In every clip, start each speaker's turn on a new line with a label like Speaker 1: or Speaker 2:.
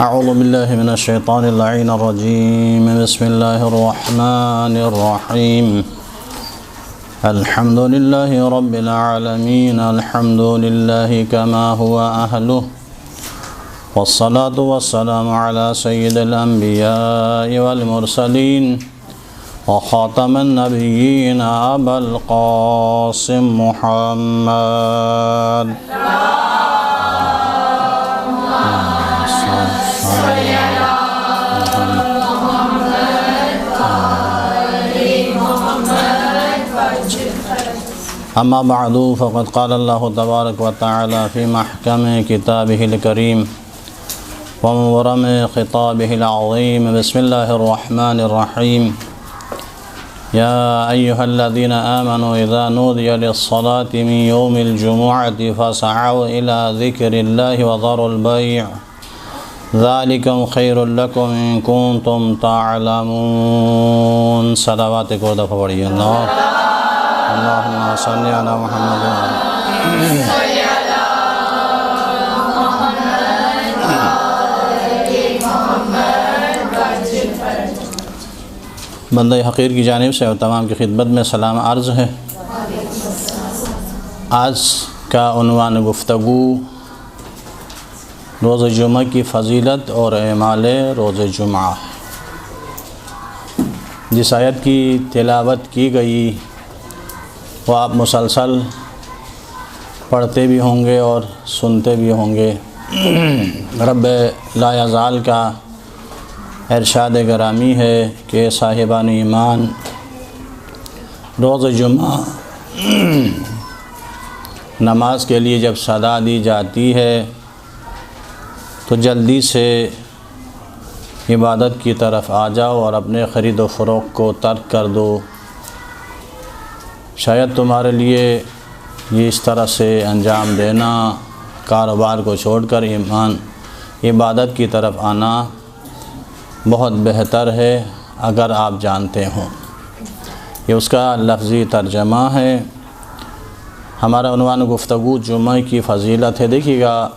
Speaker 1: اعوذ باللہ من الشیطان اللعین الرجیم بسم اللہ الرحمن الرحیم الحمد للہ رب العالمین الحمد للہ کما هو اہلہ والصلاة والسلام علی سید الانبیاء والمرسلین وخاتم النبیین ابا القاسم محمد اما بعد فقد قال اللہ تبارک و تعالی فی محکم کتابہ الکریم ومبرم خطابہ العظیم بسم اللہ الرحمن الرحیم یا ایہا الذین آمنوا اذا نودی للصلاة من یوم الجمعة فاسعوا الى ذکر اللہ وذروا البیع ذالکم خیر لکم ان کنتم تعلمون۔ صلوات کو دفعہ پڑھیے اللہم صلی علی محمد بندہ حقیر کی جانب سے اور تمام کی خدمت میں سلام عرض ہے۔ آج کا عنوان گفتگو روز جمعہ کی فضیلت اور اعمال روز جمعہ۔ جس آیت کی تلاوت کی گئی وہ آپ مسلسل پڑھتے بھی ہوں گے اور سنتے بھی ہوں گے۔ رب لا یزال کا ارشاد گرامی ہے کہ صاحبان ایمان روز جمعہ نماز کے لیے جب صدا دی جاتی ہے تو جلدی سے عبادت کی طرف آ جاؤ اور اپنے خرید و فروخت کو ترک کر دو۔ شاید تمہارے لیے یہ اس طرح سے انجام دینا، کاروبار کو چھوڑ کر عبادت کی طرف آنا بہت بہتر ہے اگر آپ جانتے ہوں۔ یہ اس کا لفظی ترجمہ ہے۔ ہمارا عنوان گفتگو جمعہ کی فضیلت ہے۔ دیکھیے گا،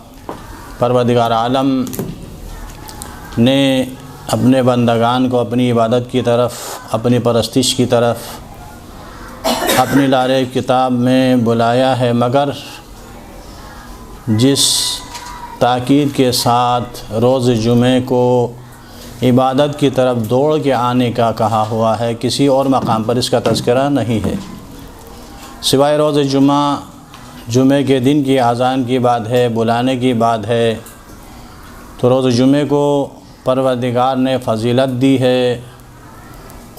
Speaker 1: پروردگار عالم نے اپنے بندگان کو اپنی عبادت کی طرف، اپنی پرستش کی طرف اپنی لارے کتاب میں بلایا ہے، مگر جس تاکید کے ساتھ روز جمعے کو عبادت کی طرف دوڑ کے آنے کا کہا ہوا ہے، کسی اور مقام پر اس کا تذکرہ نہیں ہے سوائے روز جمعے کے دن کی اذان کی بات ہے، بلانے کی بات ہے۔ تو روز جمعے کو پروردگار نے فضیلت دی ہے۔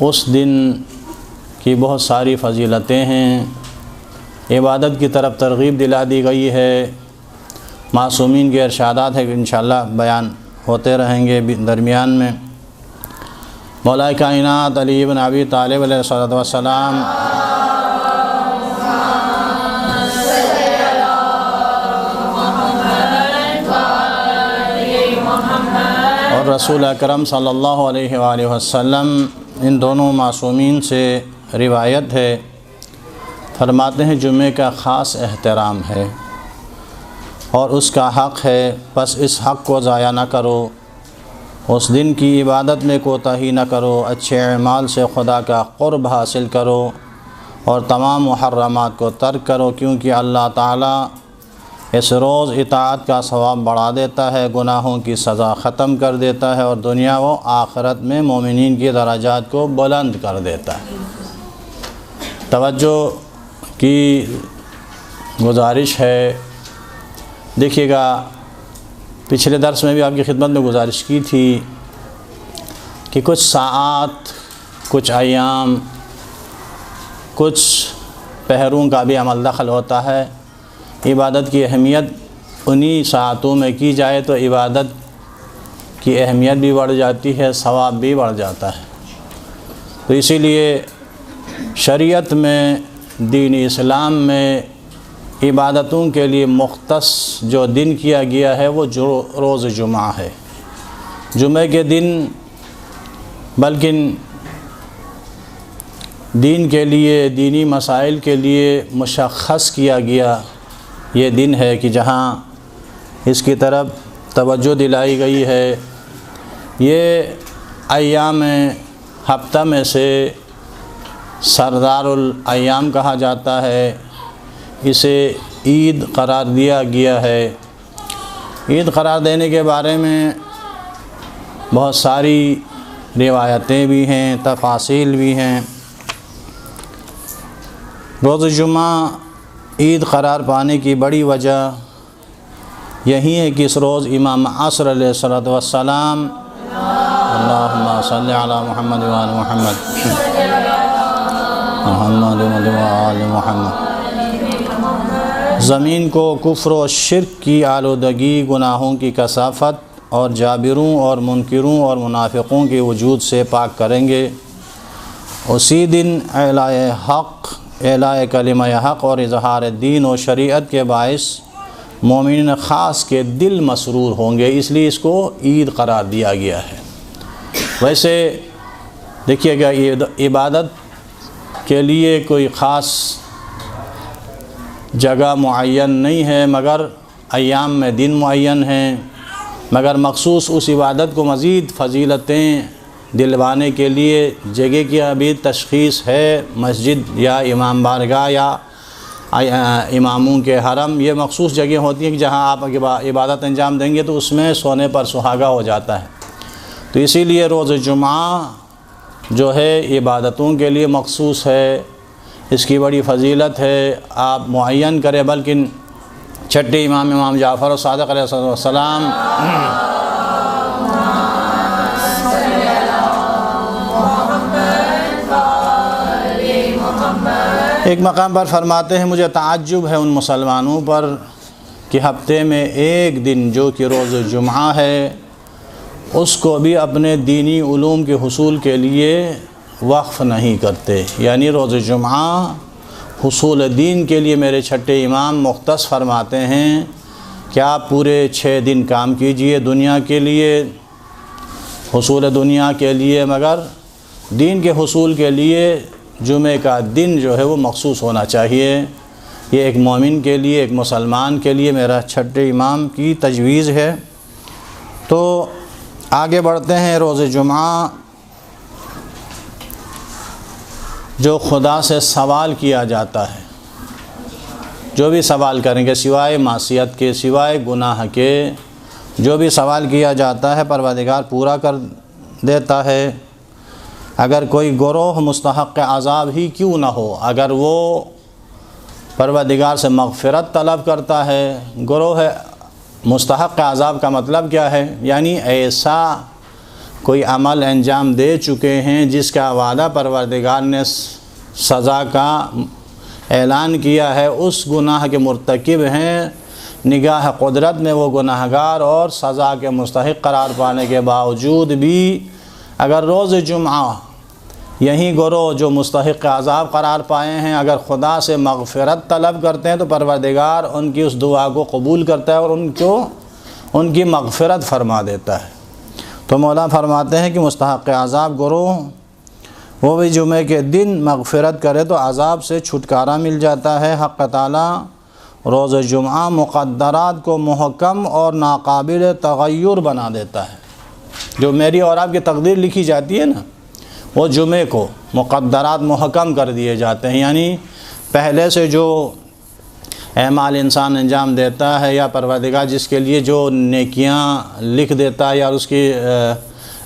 Speaker 1: اس دن کی بہت ساری فضیلتیں ہیں، عبادت کی طرف ترغیب دلا دی گئی ہے۔ معصومین کے ارشادات ہیں کہ انشاءاللہ بیان ہوتے رہیں گے درمیان میں۔ مولا کائنات علی بن ابی طالب علیہ السلام اور رسول اکرم صلی اللہ علیہ وآلہ وسلم، ان دونوں معصومین سے روایت ہے، فرماتے ہیں جمعے کا خاص احترام ہے اور اس کا حق ہے، بس اس حق کو ضائع نہ کرو، اس دن کی عبادت میں کوتاہی نہ کرو، اچھے اعمال سے خدا کا قرب حاصل کرو اور تمام محرمات کو ترک کرو، کیونکہ اللہ تعالیٰ اس روز اطاعت کا ثواب بڑھا دیتا ہے، گناہوں کی سزا ختم کر دیتا ہے اور دنیا و آخرت میں مومنین کی درجات کو بلند کر دیتا ہے۔ توجہ کی گزارش ہے۔ دیکھیے گا، پچھلے درس میں بھی آپ کی خدمت میں گزارش کی تھی کہ کچھ ساعات، کچھ ایام، کچھ پہروں کا بھی عمل دخل ہوتا ہے۔ عبادت کی اہمیت انہی ساعتوں میں کی جائے تو عبادت کی اہمیت بھی بڑھ جاتی ہے، ثواب بھی بڑھ جاتا ہے۔ تو اسی لیے شریعت میں، دین اسلام میں عبادتوں کے لیے مختص جو دن کیا گیا ہے وہ روز جمعہ ہے۔ جمعے کے دن بلکہ دین کے لیے، دینی مسائل کے لیے مشخص کیا گیا یہ دن ہے کہ جہاں اس کی طرف توجہ دلائی گئی ہے۔ یہ ایام ہفتہ میں سے سردار الایام کہا جاتا ہے، اسے عید قرار دیا گیا ہے۔ عید قرار دینے کے بارے میں بہت ساری روایتیں بھی ہیں، تفاصیل بھی ہیں۔ روز جمعہ عید قرار پانے کی بڑی وجہ یہی ہے کہ اس روز امام عصر علیہ الصلوۃ والسلام اللہم صلی علی محمد و آل محمد محمد و آل محمد زمین کو کفر و شرک کی آلودگی، گناہوں کی کثافت اور جابروں اور منکروں اور منافقوں کے وجود سے پاک کریں گے۔ اسی دن اعلائے حق، اعلائے کلمہ حق اور اظہار دین و شریعت کے باعث مومنین خاص کے دل مسرور ہوں گے، اس لیے اس کو عید قرار دیا گیا ہے۔ ویسے دیکھیے گا، عبادت کے لیے کوئی خاص جگہ معین نہیں ہے، مگر ایام میں دن معین ہیں، مگر مخصوص اس عبادت کو مزید فضیلتیں دلوانے کے لیے جگہ کی ابھی تشخیص ہے۔ مسجد یا امام بارگاہ یا اماموں کے حرم، یہ مخصوص جگہ ہوتی ہیں کہ جہاں آپ عبادت انجام دیں گے تو اس میں سونے پر سہاگا ہو جاتا ہے۔ تو اسی لیے روز جمعہ جو ہے عبادتوں کے لیے مخصوص ہے، اس کی بڑی فضیلت ہے۔ آپ معین کریں، بلکہ چھٹے امام جعفر الصادق علیہ السلام ایک مقام پر فرماتے ہیں، مجھے تعجب ہے ان مسلمانوں پر کہ ہفتے میں ایک دن جو کہ روز جمعہ ہے، اس کو بھی اپنے دینی علوم کے حصول کے لیے وقف نہیں کرتے۔ یعنی روز جمعہ حصول دین کے لیے میرے چھٹے امام مختص فرماتے ہیں کہ آپ پورے 6 دن کام کیجئے دنیا کے لیے، حصول دنیا کے لیے، مگر دین کے حصول کے لیے جمعہ کا دن جو ہے وہ مخصوص ہونا چاہیے۔ یہ ایک مومن کے لیے، ایک مسلمان کے لیے میرا چھٹے امام کی تجویز ہے۔ تو آگے بڑھتے ہیں۔ روز جمعہ جو خدا سے سوال کیا جاتا ہے، جو بھی سوال کریں گے سوائے معصیت کے، سوائے گناہ کے، جو بھی سوال کیا جاتا ہے پروردگار پورا کر دیتا ہے۔ اگر کوئی گروہ مستحق عذاب ہی کیوں نہ ہو، اگر وہ پروردگار سے مغفرت طلب کرتا ہے، گروہ مستحق عذاب کا مطلب کیا ہے؟ یعنی ایسا کوئی عمل انجام دے چکے ہیں جس کا وعدہ پروردگار نے سزا کا اعلان کیا ہے، اس گناہ کے مرتکب ہیں، نگاہ قدرت میں وہ گناہگار اور سزا کے مستحق قرار پانے کے باوجود بھی اگر روز جمعہ یہی گروہ جو مستحق عذاب قرار پائے ہیں اگر خدا سے مغفرت طلب کرتے ہیں تو پروردگار ان کی اس دعا کو قبول کرتا ہے اور ان کی مغفرت فرما دیتا ہے۔ تو مولا فرماتے ہیں کہ مستحق عذاب گروہ وہ بھی جمعے کے دن مغفرت کرے تو عذاب سے چھٹکارا مل جاتا ہے۔ حق تعالیٰ روز جمعہ مقدرات کو محکم اور ناقابل تغیر بنا دیتا ہے۔ جو میری اور آپ کی تقدیر لکھی جاتی ہے نا، وہ جمعے کو مقدرات محکم کر دیے جاتے ہیں۔ یعنی پہلے سے جو اعمال انسان انجام دیتا ہے یا پروردگار جس کے لیے جو نیکیاں لکھ دیتا ہے یا اس کی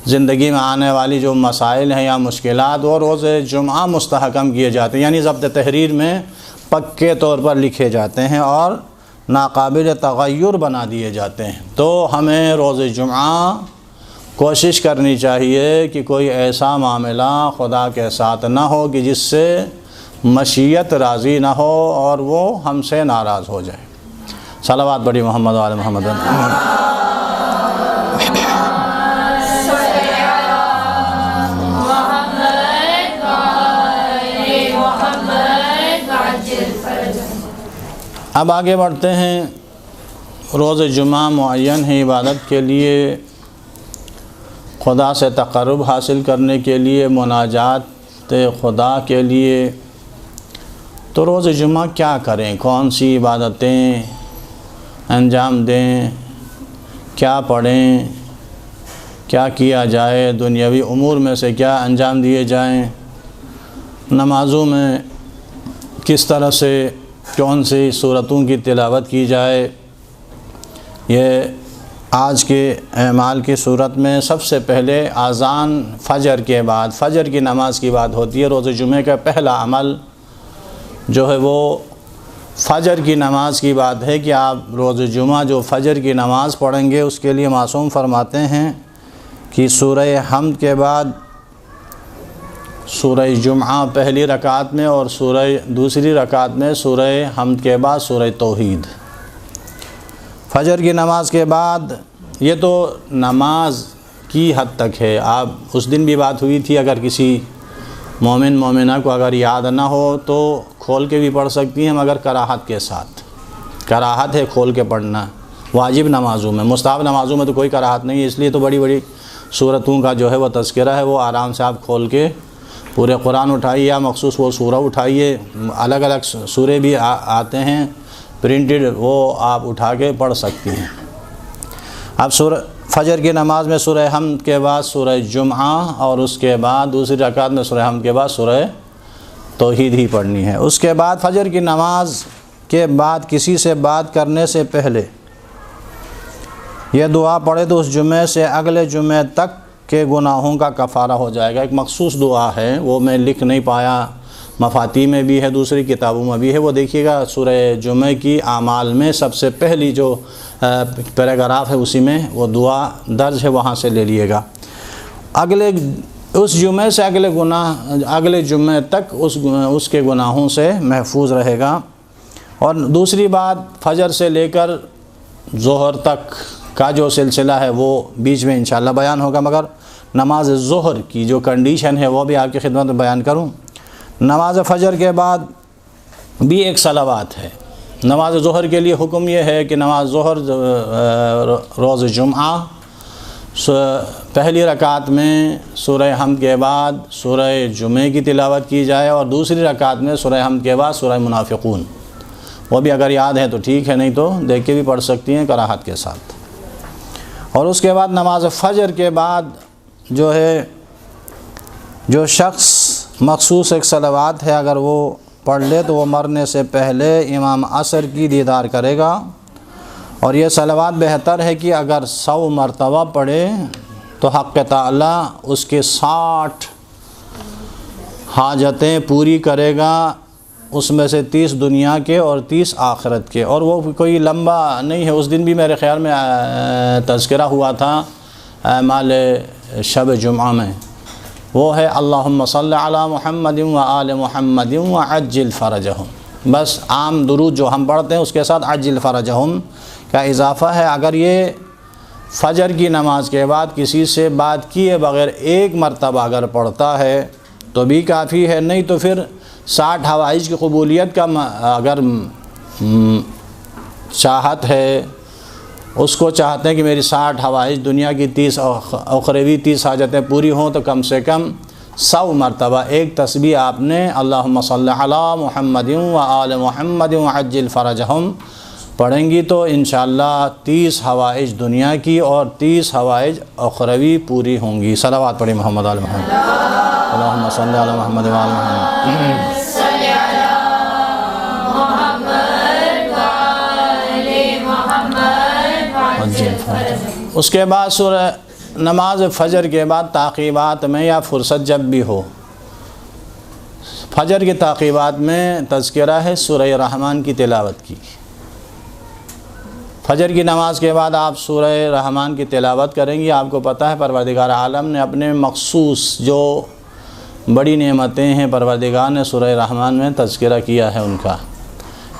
Speaker 1: زندگی میں آنے والی جو مسائل ہیں یا مشکلات، وہ روز جمعہ مستحکم کیے جاتے ہیں، یعنی ضبط تحریر میں پکے طور پر لکھے جاتے ہیں اور ناقابل تغیر بنا دیے جاتے ہیں۔ تو ہمیں روز جمعہ کوشش کرنی چاہیے کہ کوئی ایسا معاملہ خدا کے ساتھ نہ ہو کہ جس سے مشیت راضی نہ ہو اور وہ ہم سے ناراض ہو جائے۔ صلوات بڑی محمد و آل محمد۔ اب آگے بڑھتے ہیں۔ روز جمعہ معین ہے عبادت کے لیے، خدا سے تقرب حاصل کرنے کے لیے، مناجات خدا کے لیے۔ تو روز جمعہ کیا کریں، کون سی عبادتیں انجام دیں، کیا پڑھیں، کیا کیا جائے، دنیاوی امور میں سے کیا انجام دیے جائیں، نمازوں میں کس طرح سے کون سی صورتوں کی تلاوت کی جائے، یہ آج کے اعمال کی صورت میں سب سے پہلے اذان فجر کے بعد، فجر کی نماز کی بات ہوتی ہے۔ روز جمعہ کا پہلا عمل جو ہے وہ فجر کی نماز کی بات ہے کہ آپ روز جمعہ جو فجر کی نماز پڑھیں گے اس کے لیے معصوم فرماتے ہیں کہ سورہ حمد کے بعد سورہ جمعہ پہلی رکعت میں اور دوسری رکعت میں سورہ حمد کے بعد سورہ توحید۔ فجر کی نماز کے بعد، یہ تو نماز کی حد تک ہے۔ آپ اس دن بھی بات ہوئی تھی، اگر کسی مومن مومنہ کو اگر یاد نہ ہو تو کھول کے بھی پڑھ سکتی ہیں، مگر کراہت کے ساتھ۔ کراہت ہے کھول کے پڑھنا واجب نمازوں میں، مستحب نمازوں میں تو کوئی کراہت نہیں ہے، اس لیے تو بڑی بڑی صورتوں کا جو ہے وہ تذکرہ ہے، وہ آرام سے آپ کھول کے پورے قرآن اٹھائیے یا مخصوص وہ سورہ اٹھائیے۔ الگ الگ سورے بھی آتے ہیں پرنٹڈ، وہ آپ اٹھا کے پڑھ سکتی ہیں۔ اب فجر کی نماز میں سورہ حمد کے بعد سورہ جمعہ اور اس کے بعد دوسری رکعت میں سورہ حمد کے بعد سورہ توحید ہی پڑھنی ہے۔ اس کے بعد فجر کی نماز کے بعد کسی سے بات کرنے سے پہلے یہ دعا پڑھے تو اس جمعے سے اگلے جمعے تک کے گناہوں کا کفارہ ہو جائے گا۔ ایک مخصوص دعا ہے، وہ میں لکھ نہیں پایا، مفاتی میں بھی ہے، دوسری کتابوں میں بھی ہے، وہ دیکھیے گا سورہ جمعہ کی اعمال میں سب سے پہلی جو پیراگراف ہے اسی میں وہ دعا درج ہے، وہاں سے لے لیے گا۔ اس جمعے سے اگلے جمعے تک اس کے گناہوں سے محفوظ رہے گا۔ اور دوسری بات، فجر سے لے کر ظہر تک کا جو سلسلہ ہے وہ بیچ میں انشاءاللہ بیان ہوگا، مگر نماز ظہر کی جو کنڈیشن ہے وہ بھی آپ کی خدمت میں بیان کروں۔ نماز فجر کے بعد بھی ایک صلوات ہے۔ نماز ظہر کے لیے حکم یہ ہے کہ نماز ظہر روز جمعہ پہلی رکعت میں سورہ حمد کے بعد سورہ جمعہ کی تلاوت کی جائے اور دوسری رکعت میں سورہ حمد کے بعد سورہ منافقون۔ وہ بھی اگر یاد ہے تو ٹھیک ہے، نہیں تو دیکھ کے بھی پڑھ سکتی ہیں کراہت کے ساتھ۔ اور اس کے بعد نماز فجر کے بعد جو شخص مخصوص ایک صلوات ہے، اگر وہ پڑھ لے تو وہ مرنے سے پہلے امام عصر کی دیدار کرے گا۔ اور یہ صلوات بہتر ہے کہ اگر 100 مرتبہ پڑھے تو حق تعالی اس کے 60 حاجتیں پوری کرے گا، اس میں سے 30 دنیا کے اور 30 آخرت کے۔ اور وہ کوئی لمبا نہیں ہے، اس دن بھی میرے خیال میں تذکرہ ہوا تھا اعمال شب جمعہ میں، وہ ہے اللہم صلی علی محمد و آل محمد و عجل فرجہم۔ بس عام درود جو ہم پڑھتے ہیں اس کے ساتھ عجل فرجہم کا اضافہ ہے۔ اگر یہ فجر کی نماز کے بعد کسی سے بات کیے بغیر ایک مرتبہ اگر پڑھتا ہے تو بھی کافی ہے، نہیں تو پھر 60 حوائج کی قبولیت کا اگر چاہت ہے، اس کو چاہتے ہیں کہ میری 60 حوائج دنیا کی 30 اخروی 30 حاجتیں پوری ہوں، تو کم سے کم 100 مرتبہ ایک تسبیح آپ نے اللہم صلی علی محمد و آل محمد و عجل فرجہم پڑھیں گی تو انشاءاللہ 30 حوائج دنیا کی اور 30 حوائج اخروی پوری ہوں گی۔ صلوات پڑھی محمد آل محمد، اللہم صلی علی محمد و آل محمد۔ اس کے بعد سورہ نماز فجر کے بعد تعقیبات میں یا فرصت جب بھی ہو، فجر کی تعقیبات میں تذکرہ ہے سورہ رحمان کی تلاوت کی۔ فجر کی نماز کے بعد آپ سورہ رحمان کی تلاوت کریں گی۔ آپ کو پتہ ہے پروردگار عالم نے اپنے مخصوص جو بڑی نعمتیں ہیں پروردگار نے سورہ رحمان میں تذکرہ کیا ہے ان کا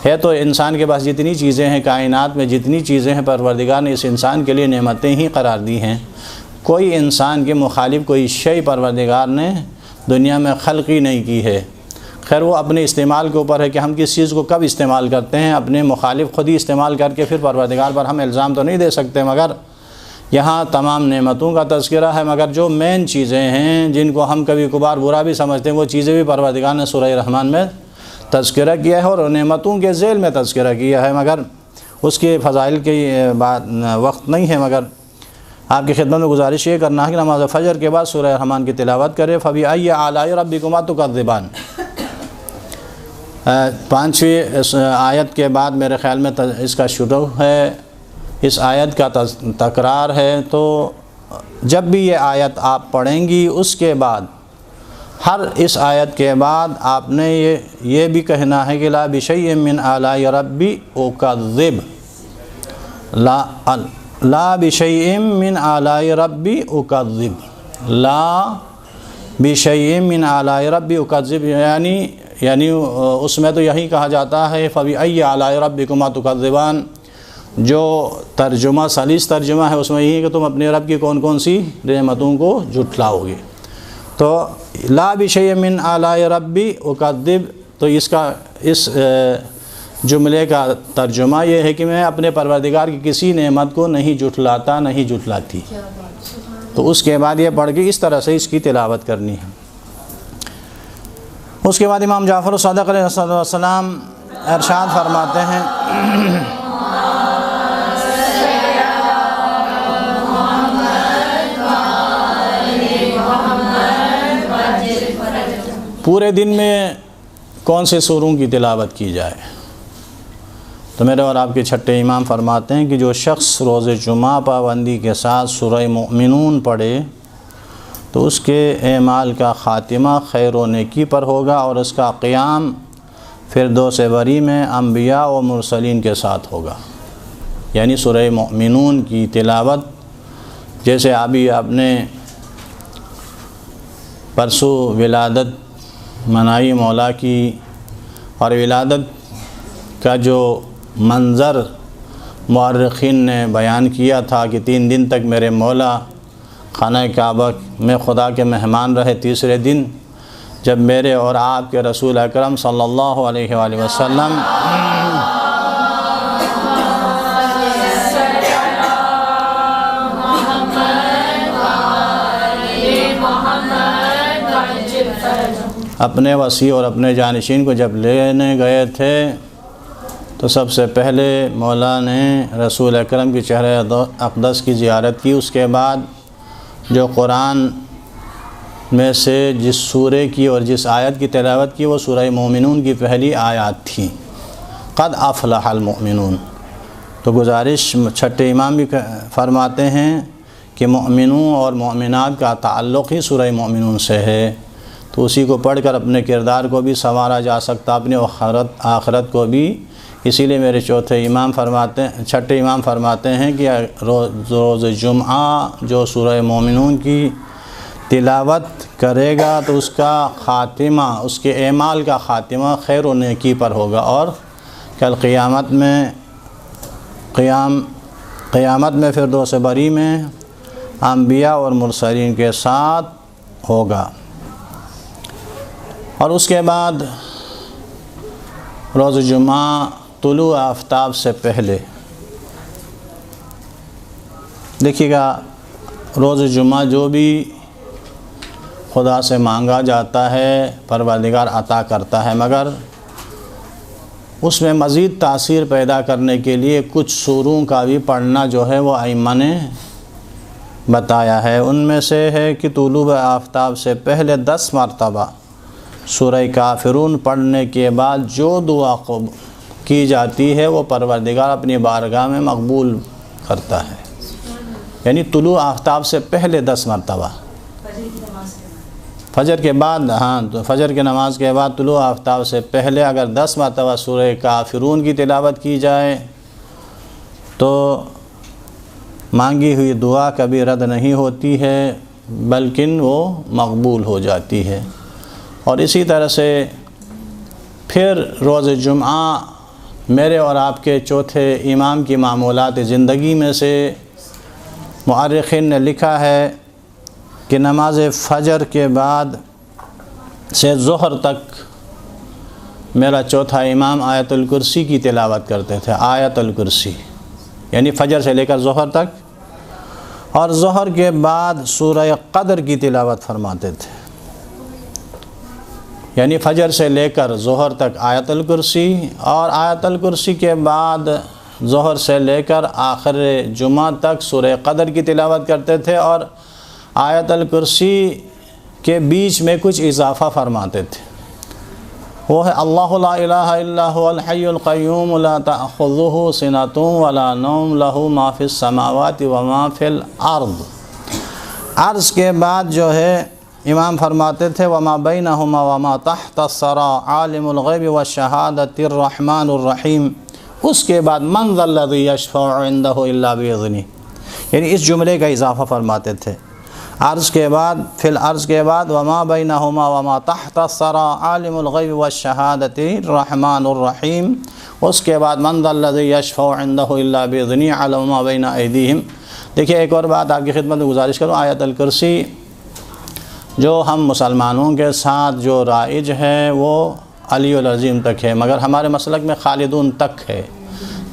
Speaker 1: ہے۔ تو انسان کے پاس جتنی چیزیں ہیں، کائنات میں جتنی چیزیں ہیں، پروردگار نے اس انسان کے لیے نعمتیں ہی قرار دی ہیں۔ کوئی انسان کے مخالف کوئی شے پروردگار نے دنیا میں خلق ہی نہیں کی ہے۔ خیر وہ اپنے استعمال کے اوپر ہے کہ ہم کس چیز کو کب استعمال کرتے ہیں، اپنے مخالف خود ہی استعمال کر کے پھر پروردگار پر ہم الزام تو نہیں دے سکتے، مگر یہاں تمام نعمتوں کا تذکرہ ہے۔ مگر جو مین چیزیں ہیں جن کو ہم کبھی کبھار برا بھی سمجھتے ہیں، وہ چیزیں بھی پروردگار نے سورہ رحمان میں تذکرہ کیا ہے اور نعمتوں کے ذیل میں تذکرہ کیا ہے۔ مگر اس کے فضائل کی بات وقت نہیں ہے، مگر آپ کی خدمت میں گزارش یہ کرنا ہے کہ نماز فجر کے بعد سورہ رحمان کی تلاوت کرے۔ فَبِأَيِّ آلَاءِ رَبِّكُمَا تُكَذِّبَانِ، 5ویں آیت کے بعد میرے خیال میں اس کا شروع ہے، اس آیت کا تکرار ہے۔ تو جب بھی یہ آیت آپ پڑھیں گی اس کے بعد ہر اس آیت کے بعد آپ نے یہ بھی کہنا ہے کہ لا بشیء من آلاء ربی اکذب، لا بشیء من آلاء ربی اکذب، لا بشیء من آلاء ربی اکذب، یعنی اس میں تو یہی کہا جاتا ہے فبأی آلاء ربکما تکذبان، جو ترجمہ سلیس ترجمہ ہے اس میں یہی ہے کہ تم اپنے رب کی کون کون سی نعمتوں کو جھٹلاؤ گے۔ تو لا بشیء من آلاء ربی اکذب، تو اس جملے کا ترجمہ یہ ہے کہ میں اپنے پروردگار کی کسی نعمت کو نہیں جھٹلاتا، نہیں جھٹلاتی۔ تو اس کے بعد یہ پڑھ کے اس طرح سے اس کی تلاوت کرنی ہے۔ اس کے بعد امام جعفر صادق علیہ السلام ارشاد فرماتے ہیں پورے دن میں کون سے سوروں کی تلاوت کی جائے؟ تو میرے اور آپ کے چھٹے امام فرماتے ہیں کہ جو شخص روز جمعہ پابندی کے ساتھ سورہ مؤمنون پڑھے تو اس کے اعمال کا خاتمہ خیر و نیکی پر ہوگا، اور اس کا قیام فردوس بری میں انبیاء و مرسلین کے ساتھ ہوگا۔ یعنی سورہ مؤمنون کی تلاوت، جیسے ابھی آپ نے پرسوں ولادت منائی مولا کی، اور ولادت کا جو منظر مورخین نے بیان کیا تھا کہ 3 دن تک میرے مولا خانہ کعبہ میں خدا کے مہمان رہے، تیسرے دن جب میرے اور آپ کے رسول اکرم صلی اللہ علیہ وآلہ وسلم اپنے وصی اور اپنے جانشین کو جب لینے گئے تھے تو سب سے پہلے مولا نے رسول اکرم کی چہرہ اقدس کی زیارت کی۔ اس کے بعد جو قرآن میں سے جس سورے کی اور جس آیت کی تلاوت کی وہ سورہ مومنون کی پہلی آیات تھی، قد افلح المؤمنون۔ تو گزارش چھٹے امام بھی فرماتے ہیں کہ مؤمنوں اور مؤمنات کا تعلق ہی سورہ مومنون سے ہے، تو اسی کو پڑھ کر اپنے کردار کو بھی سنوارا جا سکتا، اپنے آخرت کو بھی۔ اسی لیے میرے چھٹے امام فرماتے ہیں کہ روز جمعہ جو سورہ مومنون کی تلاوت کرے گا تو اس کا خاتمہ، اس کے اعمال کا خاتمہ خیر و نیکی پر ہوگا، اور کل قیامت میں فردوس بری میں انبیاء اور مرسلین کے ساتھ ہوگا۔ اور اس کے بعد روز جمعہ طلوع آفتاب سے پہلے، دیکھیے گا روز جمعہ جو بھی خدا سے مانگا جاتا ہے پروردگار عطا کرتا ہے، مگر اس میں مزید تاثیر پیدا کرنے کے لیے کچھ سوروں کا بھی پڑھنا جو ہے وہ ائمہ نے بتایا ہے۔ ان میں سے ہے کہ طلوع آفتاب سے پہلے 10 مرتبہ سورہ کافرون پڑھنے کے بعد جو دعا کی جاتی ہے وہ پروردگار اپنی بارگاہ میں مقبول کرتا ہے۔ یعنی طلوع آفتاب سے پہلے 10 مرتبہ، فجر کے بعد، تو فجر کی نماز کے بعد طلوع آفتاب سے پہلے اگر 10 مرتبہ سورہ کافرون کی تلاوت کی جائے تو مانگی ہوئی دعا کبھی رد نہیں ہوتی ہے بلکہ وہ مقبول ہو جاتی ہے۔ اور اسی طرح سے پھر روز جمعہ میرے اور آپ کے چوتھے امام کی معمولات زندگی میں سے مؤرخین نے لکھا ہے کہ نماز فجر کے بعد سے ظہر تک میرا چوتھا امام آیت الکرسی کی تلاوت کرتے تھے، آیت الکرسی، یعنی فجر سے لے کر ظہر تک، اور ظہر کے بعد سورہ قدر کی تلاوت فرماتے تھے، یعنی فجر سے لے کر ظہر تک آیت الکرسی، اور آیت الکرسی کے بعد ظہر سے لے کر آخر جمعہ تک سورہ قدر کی تلاوت کرتے تھے، اور آیت الکرسی کے بیچ میں کچھ اضافہ فرماتے تھے، وہ ہے اللہ لا الہ الا هو الحی القیوم لا تأخذہ سنۃ ولا نوم لہ ما فی السماوات وما فی الارض۔ عرض کے بعد جو ہے امام فرماتے تھے وما بینہما وما تحت الثری عالم الغیب والشہادۃ الرحمن الرحیم۔ اس کے بعد من ذا الذی یشفع عندہ الا باذنہ، یعنی اس جملے کا اضافہ فرماتے تھے۔ عرض کے بعد فی العرض کے بعد وما بینہما وما تحت الثری عالم الغیب والشہادۃ الرحمن الرحیم، اس کے بعد من ذا الذی یشفع عندہ الا باذنہ یعلم ما بین ایدیہم۔ دیکھیے ایک اور بات آپ کی خدمت میں گزارش کروں، آیت الکرسی جو ہم مسلمانوں کے ساتھ جو رائج ہے وہ علی العظیم تک ہے، مگر ہمارے مسلک میں خالدون تک ہے۔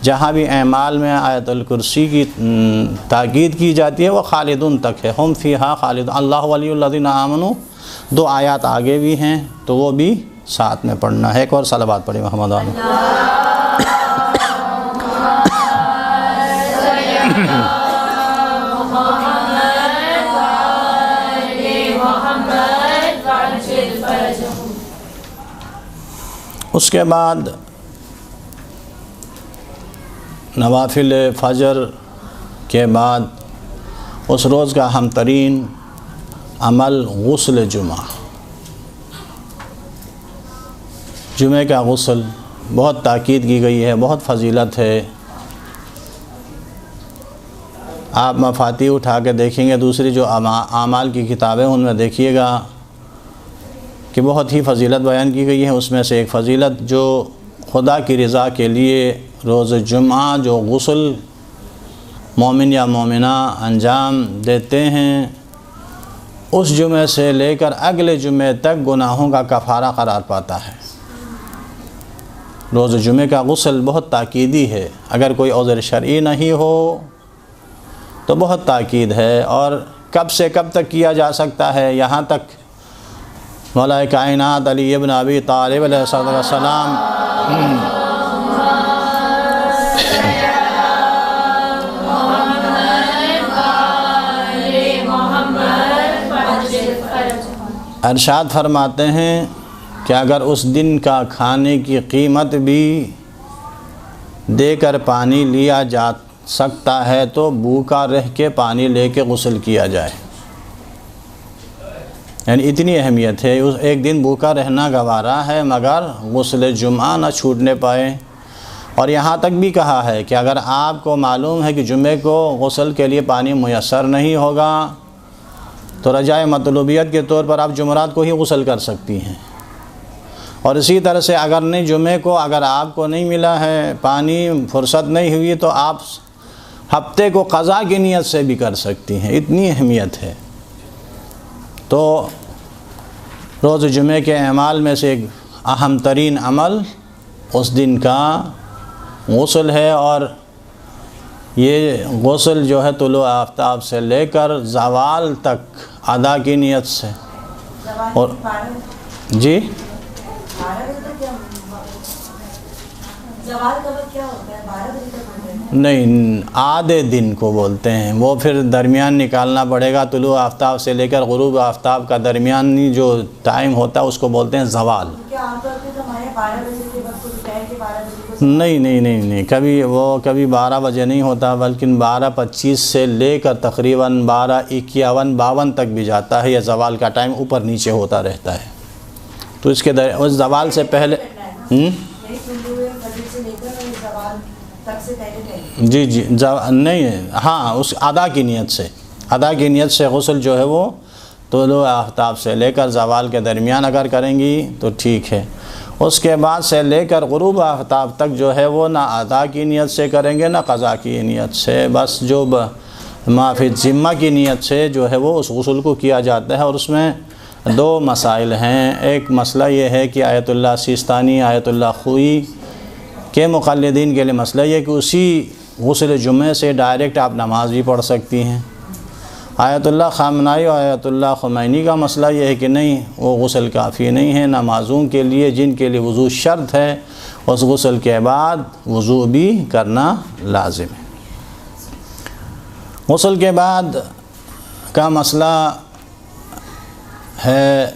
Speaker 1: جہاں بھی اعمال میں آیت الکرسی کی تاکید کی جاتی ہے وہ خالدون تک ہے، ہم فیہا خالدون، اللہ ولی الذین آمنوا، دو آیات آگے بھی ہیں تو وہ بھی ساتھ میں پڑھنا ہے۔ ایک اور صلوات پڑھی محمد علیہ۔ اس کے بعد نوافل فجر کے بعد اس روز کا اہم ترین عمل غسل جمعہ۔ جمعہ کا غسل بہت تاکید کی گئی ہے، بہت فضیلت ہے۔ آپ مفاتیح اٹھا کے دیکھیں گے دوسری جو اعمال کی کتابیں ان میں دیکھیے گا کہ بہت ہی فضیلت بیان کی گئی ہے۔ اس میں سے ایک فضیلت جو خدا کی رضا کے لیے روز جمعہ جو غسل مومن یا مومنہ انجام دیتے ہیں، اس جمعے سے لے کر اگلے جمعے تک گناہوں کا کفارہ قرار پاتا ہے۔ روز جمعے کا غسل بہت تاکیدی ہے، اگر کوئی عذر شرعی نہیں ہو تو بہت تاکید ہے، اور کب سے کب تک کیا جا سکتا ہے، یہاں تک مولا کائنات علی ابن ابی طالب علیہ السلام ارشاد فرماتے ہیں کہ اگر اس دن کا کھانے کی قیمت بھی دے کر پانی لیا جا سکتا ہے تو بھوکا رہ کے پانی لے کے غسل کیا جائے، یعنی اتنی اہمیت ہے۔ ایک دن بھوکا رہنا گوارا ہے مگر غسل جمعہ نہ چھوٹنے پائے۔ اور یہاں تک بھی کہا ہے کہ اگر آپ کو معلوم ہے کہ جمعے کو غسل کے لیے پانی میسر نہیں ہوگا تو رجائے مطلوبیت کے طور پر آپ جمعرات کو ہی غسل کر سکتی ہیں۔ اور اسی طرح سے اگر نہیں جمعے کو اگر آپ کو نہیں ملا ہے پانی، فرصت نہیں ہوئی، تو آپ ہفتے کو قضا کی نیت سے بھی کر سکتی ہیں، اتنی اہمیت ہے۔ تو روز جمعے کے اعمال میں سے ایک اہم ترین عمل اس دن کا غسل ہے، اور یہ غسل جو ہے طلوع آفتاب سے لے کر زوال تک ادا کی نیت سے۔ اور جی نہیں، آدھے دن کو بولتے ہیں، وہ پھر درمیان نکالنا پڑے گا، طلوع آفتاب سے لے کر غروب آفتاب کا درمیانی جو ٹائم ہوتا ہے اس کو بولتے ہیں زوال۔ نہیں، کبھی 12 بجے نہیں ہوتا، بلکہ 12:25 سے لے کر تقریباً 12:51 52 تک بھی جاتا ہے۔ یہ زوال کا ٹائم اوپر نیچے ہوتا رہتا ہے، تو اس زوال سے پہلے جی نہیں، ہاں، اس ادا کی نیت سے غسل جو ہے وہ طلوع آفتاب سے لے کر زوال کے درمیان اگر کریں گی تو ٹھیک ہے۔ اس کے بعد سے لے کر غروب آفتاب تک جو ہے وہ نہ ادا کی نیت سے کریں گے نہ قضا کی نیت سے، بس جو معافی ذمہ کی نیت سے جو ہے وہ اس غسل کو کیا جاتا ہے۔ اور اس میں 2 مسائل ہیں۔ ایک مسئلہ یہ ہے کہ آیت اللہ سیستانی، آیت اللہ خوئی کے مقلدین کے لیے مسئلہ یہ کہ اسی غسل جمعے سے ڈائریکٹ آپ نماز بھی پڑھ سکتی ہیں۔ آیت اللہ خامنائی اور آیت اللہ خمینی کا مسئلہ یہ ہے کہ نہیں، وہ غسل کافی نہیں ہے نمازوں کے لیے، جن کے لیے وضو شرط ہے اس غسل کے بعد وضو بھی کرنا لازم ہے۔ غسل کے بعد کا مسئلہ ہے،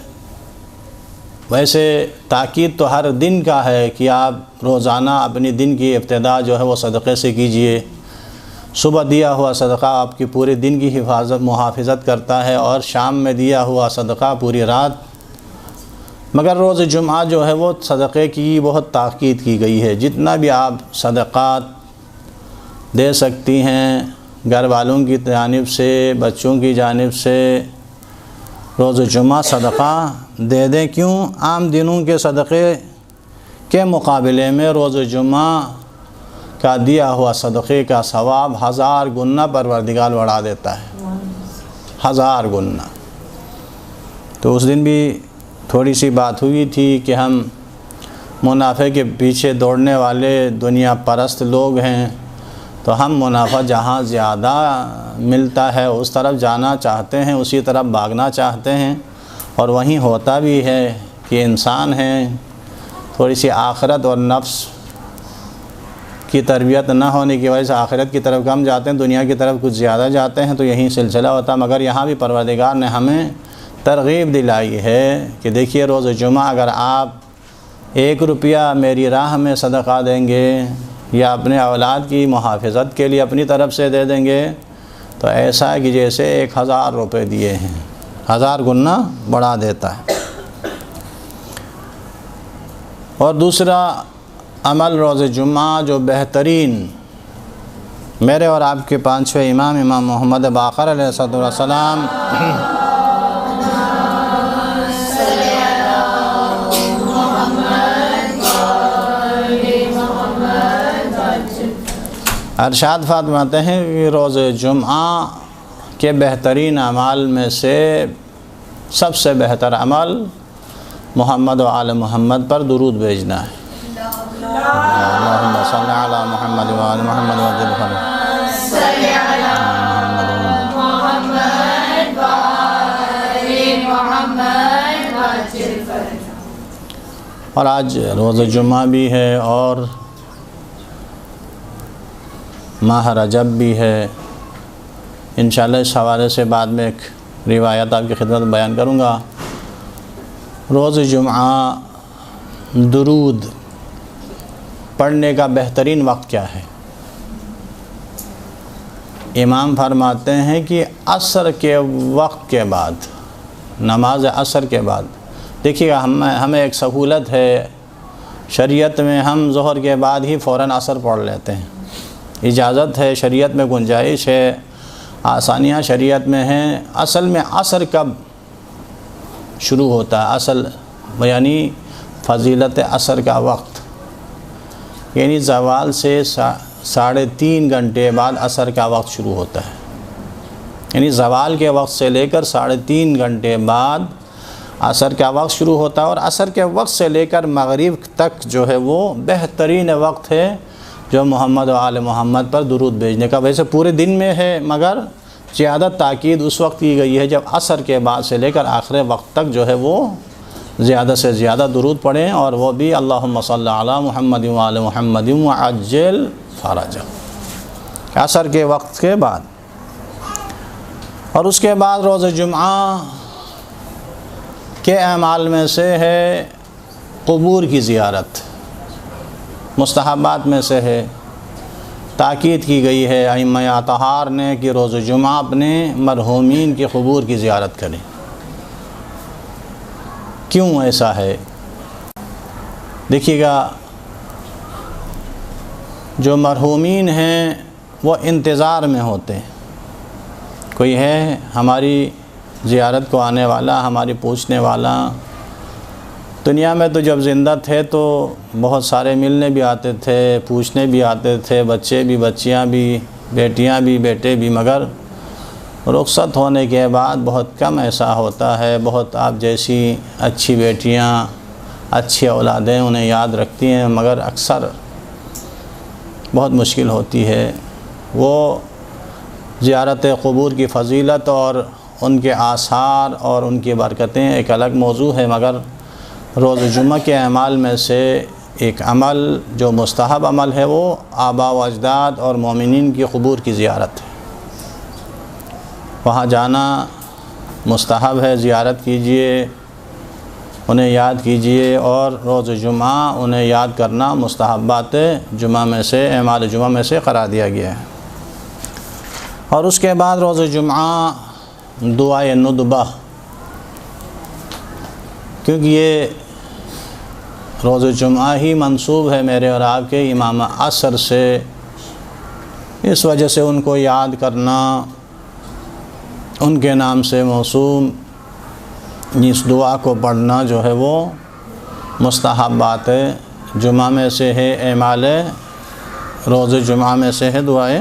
Speaker 1: ویسے تاکید تو ہر دن کا ہے کہ آپ روزانہ اپنی دن کی ابتدا جو ہے وہ صدقے سے کیجئے۔ صبح دیا ہوا صدقہ آپ کی پورے دن کی محافظت کرتا ہے، اور شام میں دیا ہوا صدقہ پوری رات۔ مگر روز جمعہ جو ہے وہ صدقے کی بہت تاکید کی گئی ہے۔ جتنا بھی آپ صدقات دے سکتی ہیں گھر والوں کی جانب سے، بچوں کی جانب سے، روز جمعہ صدقہ دے دیں۔ کیوں؟ عام دنوں کے صدقے کے مقابلے میں روز جمعہ کا دیا ہوا صدقے کا ثواب 1000 گنا پروردگار بڑھا دیتا ہے، 1000 گنا۔ تو اس دن بھی تھوڑی سی بات ہوئی تھی کہ ہم منافع کے پیچھے دوڑنے والے دنیا پرست لوگ ہیں، تو ہم منافع جہاں زیادہ ملتا ہے اس طرف جانا چاہتے ہیں، اسی طرف بھاگنا چاہتے ہیں، اور وہیں ہوتا بھی ہے کہ انسان ہیں تھوڑی سی آخرت اور نفس کی تربیت نہ ہونے کی وجہ سے آخرت کی طرف کم جاتے ہیں، دنیا کی طرف کچھ زیادہ جاتے ہیں، تو یہی سلسلہ ہوتا۔ مگر یہاں بھی پروردگار نے ہمیں ترغیب دلائی ہے کہ دیکھیے روز جمعہ اگر آپ 1 روپیہ میری راہ میں صدقہ دیں گے یا اپنے اولاد کی محافظت کے لیے اپنی طرف سے دے دیں گے، تو ایسا ہے کہ جیسے 1000 روپے دیے ہیں، 1000 گنا بڑھا دیتا ہے۔ اور دوسرا عمل روز جمعہ جو بہترین میرے اور آپ کے 5ویں امام محمد باقر علیہ السلام ارشاد فرماتے ہیں کہ روز جمعہ کے بہترین اعمال میں سے سب سے بہتر عمل محمد و آل محمد پر درود بھیجنا ہے۔ اللہم صلی علی محمد و آل محمد وعجل اور آج روز جمعہ بھی ہے اور ماہ رجب بھی ہے۔ انشاءاللہ اس حوالے سے بعد میں ایک روایت آپ کی خدمت بیان کروں گا۔ روز جمعہ درود پڑھنے کا بہترین وقت کیا ہے؟ امام فرماتے ہیں کہ عصر کے وقت کے بعد، نماز عصر کے بعد۔ دیکھیے گا ہمیں ایک سہولت ہے شریعت میں، ہم ظہر کے بعد ہی فوراً عصر پڑھ لیتے ہیں، اجازت ہے، شریعت میں گنجائش ہے، آسانیاں شریعت میں ہیں۔ اصل میں عصر کب شروع ہوتا ہے؟ اصل یعنی فضیلت عصر کا وقت یعنی زوال سے 3.5 گھنٹے بعد عصر کا وقت شروع ہوتا ہے، یعنی زوال کے وقت سے لے کر 3.5 گھنٹے بعد عصر کا وقت شروع ہوتا ہے، اور عصر کے وقت سے لے کر مغرب تک جو ہے وہ بہترین وقت ہے جو محمد و آل محمد پر درود بھیجنے کا۔ ویسے پورے دن میں ہے مگر زیادہ تاکید اس وقت کی گئی ہے جب عصر کے بعد سے لے کر آخر وقت تک جو ہے وہ زیادہ سے زیادہ درود پڑھیں، اور وہ بھی اللہم صلی علی محمد و آل محمد وعجل فرجہ، عصر کے وقت کے بعد۔ اور اس کے بعد روز جمعہ کے اعمال میں سے ہے قبور کی زیارت، مستحبات میں سے ہے، تاکید کی گئی ہے ائمہ اطہار نے کہ روز جمعہ اپنے مرحومین کی قبور کی زیارت کریں۔ کیوں ایسا ہے؟ دیکھیے گا جو مرحومین ہیں وہ انتظار میں ہوتے ہیں، کوئی ہے ہماری زیارت کو آنے والا، ہماری پوچھنے والا۔ دنیا میں تو جب زندہ تھے تو بہت سارے ملنے بھی آتے تھے، پوچھنے بھی آتے تھے، بچے بھی، بچیاں بھی، بیٹیاں بھی، بیٹے بھی، مگر رخصت ہونے کے بعد بہت کم ایسا ہوتا ہے۔ بہت آپ جیسی اچھی بیٹیاں، اچھی اولادیں انہیں یاد رکھتی ہیں، مگر اکثر بہت مشکل ہوتی ہے۔ وہ زیارت قبور کی فضیلت اور ان کے آثار اور ان کی برکتیں ایک الگ موضوع ہے، مگر روز جمعہ کے اعمال میں سے ایک عمل جو مستحب عمل ہے وہ آباء و اجداد اور مومنین کی قبور کی زیارت ہے۔ وہاں جانا مستحب ہے، زیارت کیجئے، انہیں یاد کیجئے، اور روز جمعہ انہیں یاد کرنا مستحبات جمعہ میں سے، اعمال جمعہ میں سے قرار دیا گیا ہے۔ اور اس کے بعد روز جمعہ دعائے ندبہ، کیونکہ یہ روز جمعہ ہی منسوب ہے میرے اور آپ کے امام عصر سے، اس وجہ سے ان کو یاد کرنا، ان کے نام سے موسوم اس دعا کو پڑھنا جو ہے وہ مستحبات جمعہ میں سے ہے، اعمال روز جمعہ میں سے ہے دعائے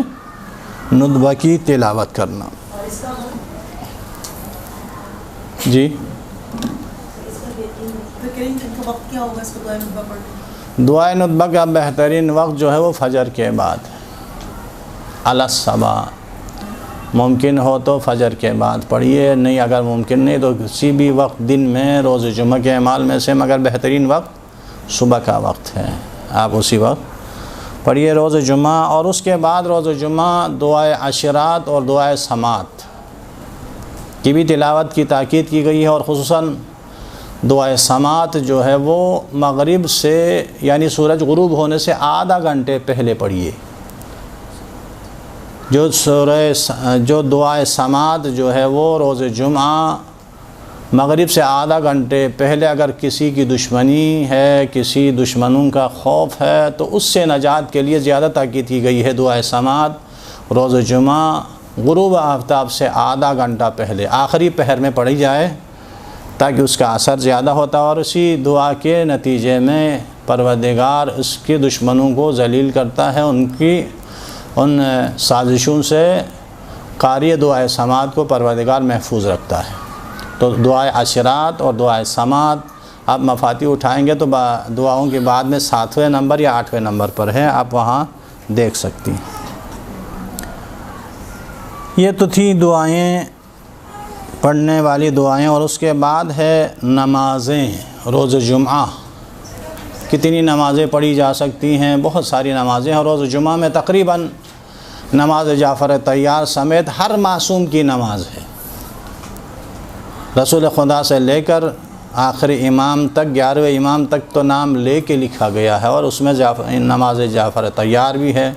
Speaker 1: ندبہ کی تلاوت کرنا۔ جی دعائے ندبہ کا بہترین وقت جو ہے وہ فجر کے بعد علی الصباح، ممکن ہو تو فجر کے بعد پڑھیے، نہیں اگر ممکن نہیں تو کسی بھی وقت دن میں روز جمعہ کے اعمال میں سے، مگر بہترین وقت صبح کا وقت ہے، آپ اسی وقت پڑھیے روز جمعہ۔ اور اس کے بعد روز جمعہ دعائے عشرات اور دعائے سماعت کی بھی تلاوت کی تاکید کی گئی ہے، اور خصوصاً دعائے سماعت جو ہے وہ مغرب سے یعنی سورج غروب ہونے سے آدھا گھنٹے پہلے پڑھیے۔ جو دعائے سماعت جو ہے وہ روز جمعہ مغرب سے آدھا گھنٹے پہلے اگر کسی کی دشمنی ہے، کسی دشمنوں کا خوف ہے، تو اس سے نجات کے لیے زیادہ تاکید کی گئی ہے۔ دعائے سماعت روز جمعہ غروب آفتاب سے آدھا گھنٹہ پہلے آخری پہر میں پڑھی جائے تاکہ اس کا اثر زیادہ ہوتا ہے، اور اسی دعا کے نتیجے میں پروردگار اس کے دشمنوں کو ذلیل کرتا ہے، ان سازشوں سے قاری دعائے سماعت کو پروردگار محفوظ رکھتا ہے۔ تو دعائے عشرات اور دعائے سماعت آپ مفاتیح اٹھائیں گے تو دعاؤں کے بعد میں 7ویں نمبر یا 8ویں نمبر پر ہے، آپ وہاں دیکھ سکتی ہیں۔ یہ تو تھی دعائیں، پڑھنے والی دعائیں، اور اس کے بعد ہے نمازیں۔ روز جمعہ کتنی نمازیں پڑھی جا سکتی ہیں؟ بہت ساری نمازیں ہیں۔ روز جمعہ میں تقریباً نماز جعفر طیار سمیت ہر معصوم کی نماز ہے، رسول خدا سے لے کر آخری امام تک، 11ویں امام تک تو نام لے کے لکھا گیا ہے، اور اس میں نماز جعفر طیار بھی ہے۔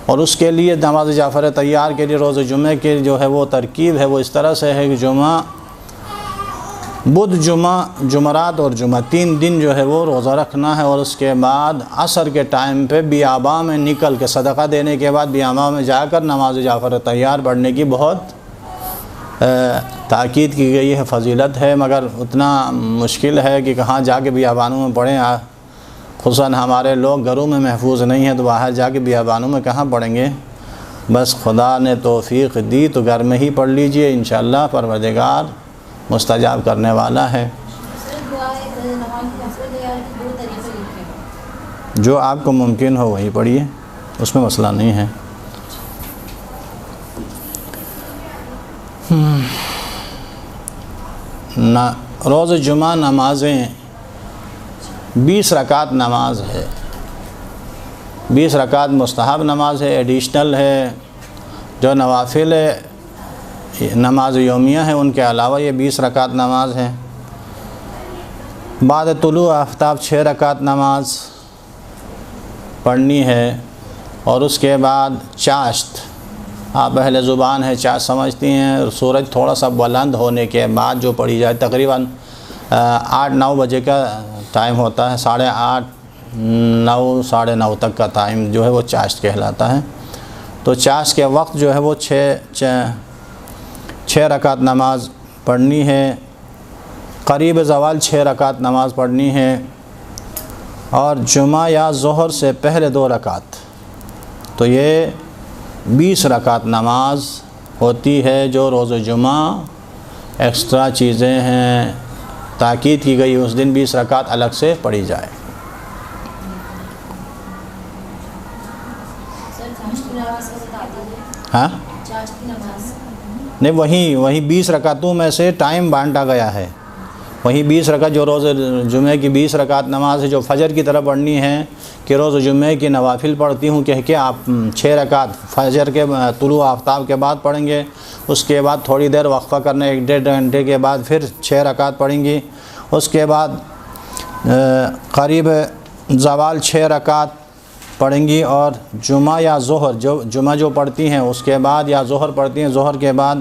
Speaker 1: اور اس کے لیے نماز جعفر طیار کے لیے روز جمعہ کی جو ہے وہ ترکیب ہے وہ اس طرح سے ہے کہ جمعہ، بدھ، جمعہ، جمعرات اور جمعہ 3 دن جو ہے وہ روزہ رکھنا ہے، اور اس کے بعد عصر کے ٹائم پہ بیاباں میں نکل کے صدقہ دینے کے بعد بیاباں میں جا کر نماز جعفر طیار پڑھنے کی بہت تاکید کی گئی ہے، فضیلت ہے، مگر اتنا مشکل ہے کہ کہاں جا کے بیابانوں میں پڑھیں، خصوصاً ہمارے لوگ گھروں میں محفوظ نہیں ہیں تو باہر جا کے بیابانوں میں کہاں پڑھیں گے۔ بس خدا نے توفیق دی تو گھر میں ہی پڑھ لیجئے، انشاءاللہ پروردگار مستجاب کرنے والا ہے۔ جو آپ کو ممکن ہو وہی پڑھیے، اس میں مسئلہ نہیں ہے۔ روز جمعہ نمازیں 20 رکعت نماز ہے، 20 رکعت مستحب نماز ہے، ایڈیشنل ہے، جو نوافل نماز یومیہ ہے ان کے علاوہ یہ 20 رکعت نماز ہے۔ بعد طلوع آفتاب 6 رکعت نماز پڑھنی ہے، اور اس کے بعد چاشت، آپ اہل زبان ہے چاشت سمجھتی ہیں، سورج تھوڑا سا بلند ہونے کے بعد جو پڑھی جائے، تقریباً 8-9 بجے کا ٹائم ہوتا ہے، 8:30 9 ساڑھے 9 تک کا ٹائم جو ہے وہ چاشت کہلاتا ہے۔ تو چاشت کے وقت جو ہے وہ 6 رکعت نماز پڑھنی ہے، قریب زوال 6 رکعت نماز پڑھنی ہے، اور جمعہ یا ظہر سے پہلے 2 رکعت، تو یہ 20 رکعت نماز ہوتی ہے جو روز جمعہ ایکسٹرا چیزیں ہیں، تاکید کی گئی اس دن 20 رکعت الگ سے پڑھی جائے۔ ہاں نہیں، وہی 20 رکعتوں میں سے ٹائم بانٹا گیا ہے، وہیں 20 رکعت جو روز جمعہ کی 20 رکعت نماز ہے جو فجر کی طرف پڑھنی ہے کہ روز جمعہ کی نوافل پڑھتی ہوں کہہ کے آپ 6 رکعت فجر کے طلوع آفتاب کے بعد پڑھیں گے، اس کے بعد تھوڑی دیر وقفہ کرنے 1-1.5 گھنٹے کے بعد پھر 6 رکعت پڑھیں گی، اس کے بعد قریب زوال 6 رکعت پڑھیں گی، اور جمعہ یا ظہر جمعہ جو پڑھتی ہیں اس کے بعد یا ظہر پڑھتی ہیں ظہر کے بعد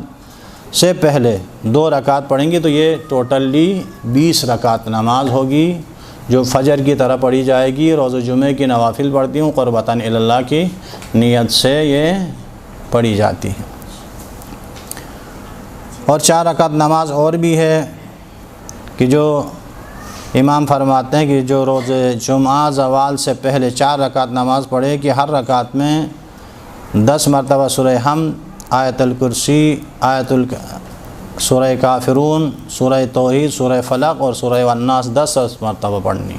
Speaker 1: سے پہلے 2 رکعت پڑھیں گی، تو یہ ٹوٹلی 20 رکعت نماز ہوگی جو فجر کی طرح پڑھی جائے گی۔ روز جمعہ کی نوافل پڑھتی ہوں قربتاً اللہ کی نیت سے یہ پڑھی جاتی ہے۔ اور 4 رکعت نماز اور بھی ہے کہ جو امام فرماتے ہیں کہ جو روز جمعہ زوال سے پہلے 4 رکعت نماز پڑھے کہ ہر رکعت میں 10 مرتبہ سورہ حمد، آیت الکرسی، سورہ کافرون، سورہ توحید، سورہ فلق اور سورہ والناس 10 مرتبہ پڑھنی۔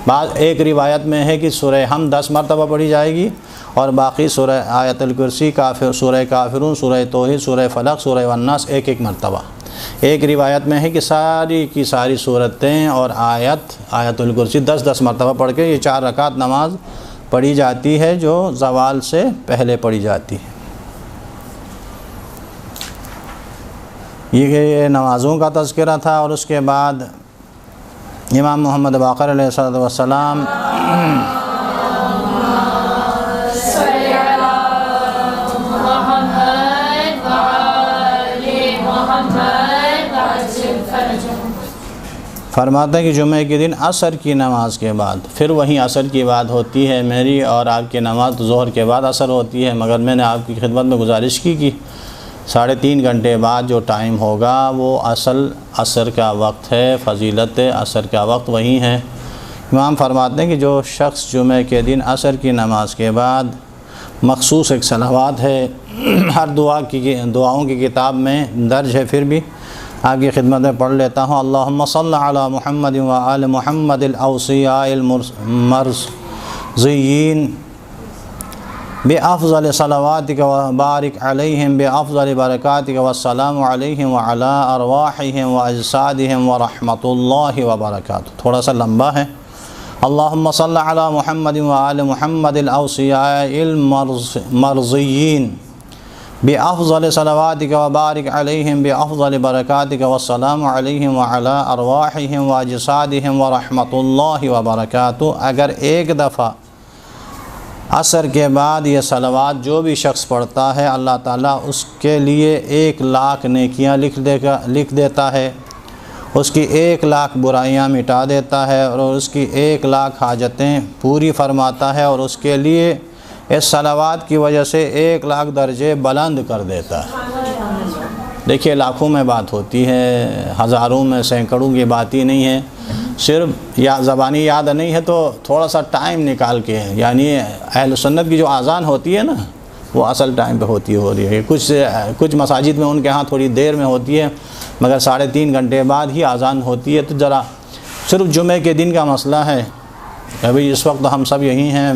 Speaker 1: بعض ایک روایت میں ہے کہ سورہ حمد 10 مرتبہ پڑھی جائے گی اور باقی سورہ آیت الکرسی، سورہ کافرون، سورہ توحید، سورہ فلق، سورہ والناس 1 مرتبہ۔ ایک روایت میں ہے کہ ساری کی ساری صورتیں اور آیت الکرسی 10 مرتبہ پڑھ کے یہ 4 رکعت نماز پڑھی جاتی ہے جو زوال سے پہلے پڑھی جاتی ہے۔ یہ نمازوں کا تذکرہ تھا، اور اس کے بعد امام محمد باقر علیہ السلام فرماتے ہیں کہ جمعہ کے دن عصر کی نماز کے بعد پھر وہیں عصر کی بات ہوتی ہے میری اور آپ کی نماز ظہر کے بعد عصر ہوتی ہے، مگر میں نے آپ کی خدمت میں گزارش کی کہ 3.5 گھنٹے بعد جو ٹائم ہوگا وہ اصل عصر کا وقت ہے، فضیلت عصر کا وقت وہی ہے۔ امام فرماتے ہیں کہ جو شخص جمعہ کے دن عصر کی نماز کے بعد مخصوص ایک صلوات ہے، ہر دعاؤں کی کتاب میں درج ہے، پھر بھی آپ کی خدمت میں پڑھ لیتا ہوں۔ اللہم صل علی محمد و آل محمد الاوصیاء المرضیین بافضل صلواتک و بارک علیہم بافضل برکاتک والسلام علیہم وعلی ارواحہم و اجسادہم ورحمۃ اللہ وبرکاتہ۔ تھوڑا سا لمبا ہے۔ اللہم صل علی محمد و آل محمد الاوصیاء المرضیین بافضل صلواتک و بارک علیہم بافضل برکاتک والسلام علیہم وعلی ارواحہم و اجسادہم ورحمۃ اللہ وبرکاتہ۔ اگر ایک دفعہ عصر کے بعد یہ صلوات جو بھی شخص پڑھتا ہے اللہ تعالیٰ اس کے لیے 1,00,000 نیکیاں لکھ دیتا ہے، اس کی 1,00,000 برائیاں مٹا دیتا ہے اور اس کی 1,00,000 حاجتیں پوری فرماتا ہے، اور اس کے لیے اس صلوات کی وجہ سے 1,00,000 درجے بلند کر دیتا ہے۔ دیکھیے لاکھوں میں بات ہوتی ہے، ہزاروں میں، سینکڑوں کی بات ہی نہیں ہے، صرف زبانی یاد نہیں ہے تو تھوڑا سا ٹائم نکال کے، یعنی اہل سنت کی جو اذان ہوتی ہے نا وہ اصل ٹائم پہ ہو رہی ہے۔ کچھ مساجد میں ان کے ہاں تھوڑی دیر میں ہوتی ہے، مگر 3.5 گھنٹے بعد ہی اذان ہوتی ہے۔ تو ذرا صرف جمعے کے دن کا مسئلہ ہے، ابھی اس وقت ہم سب یہی ہیں،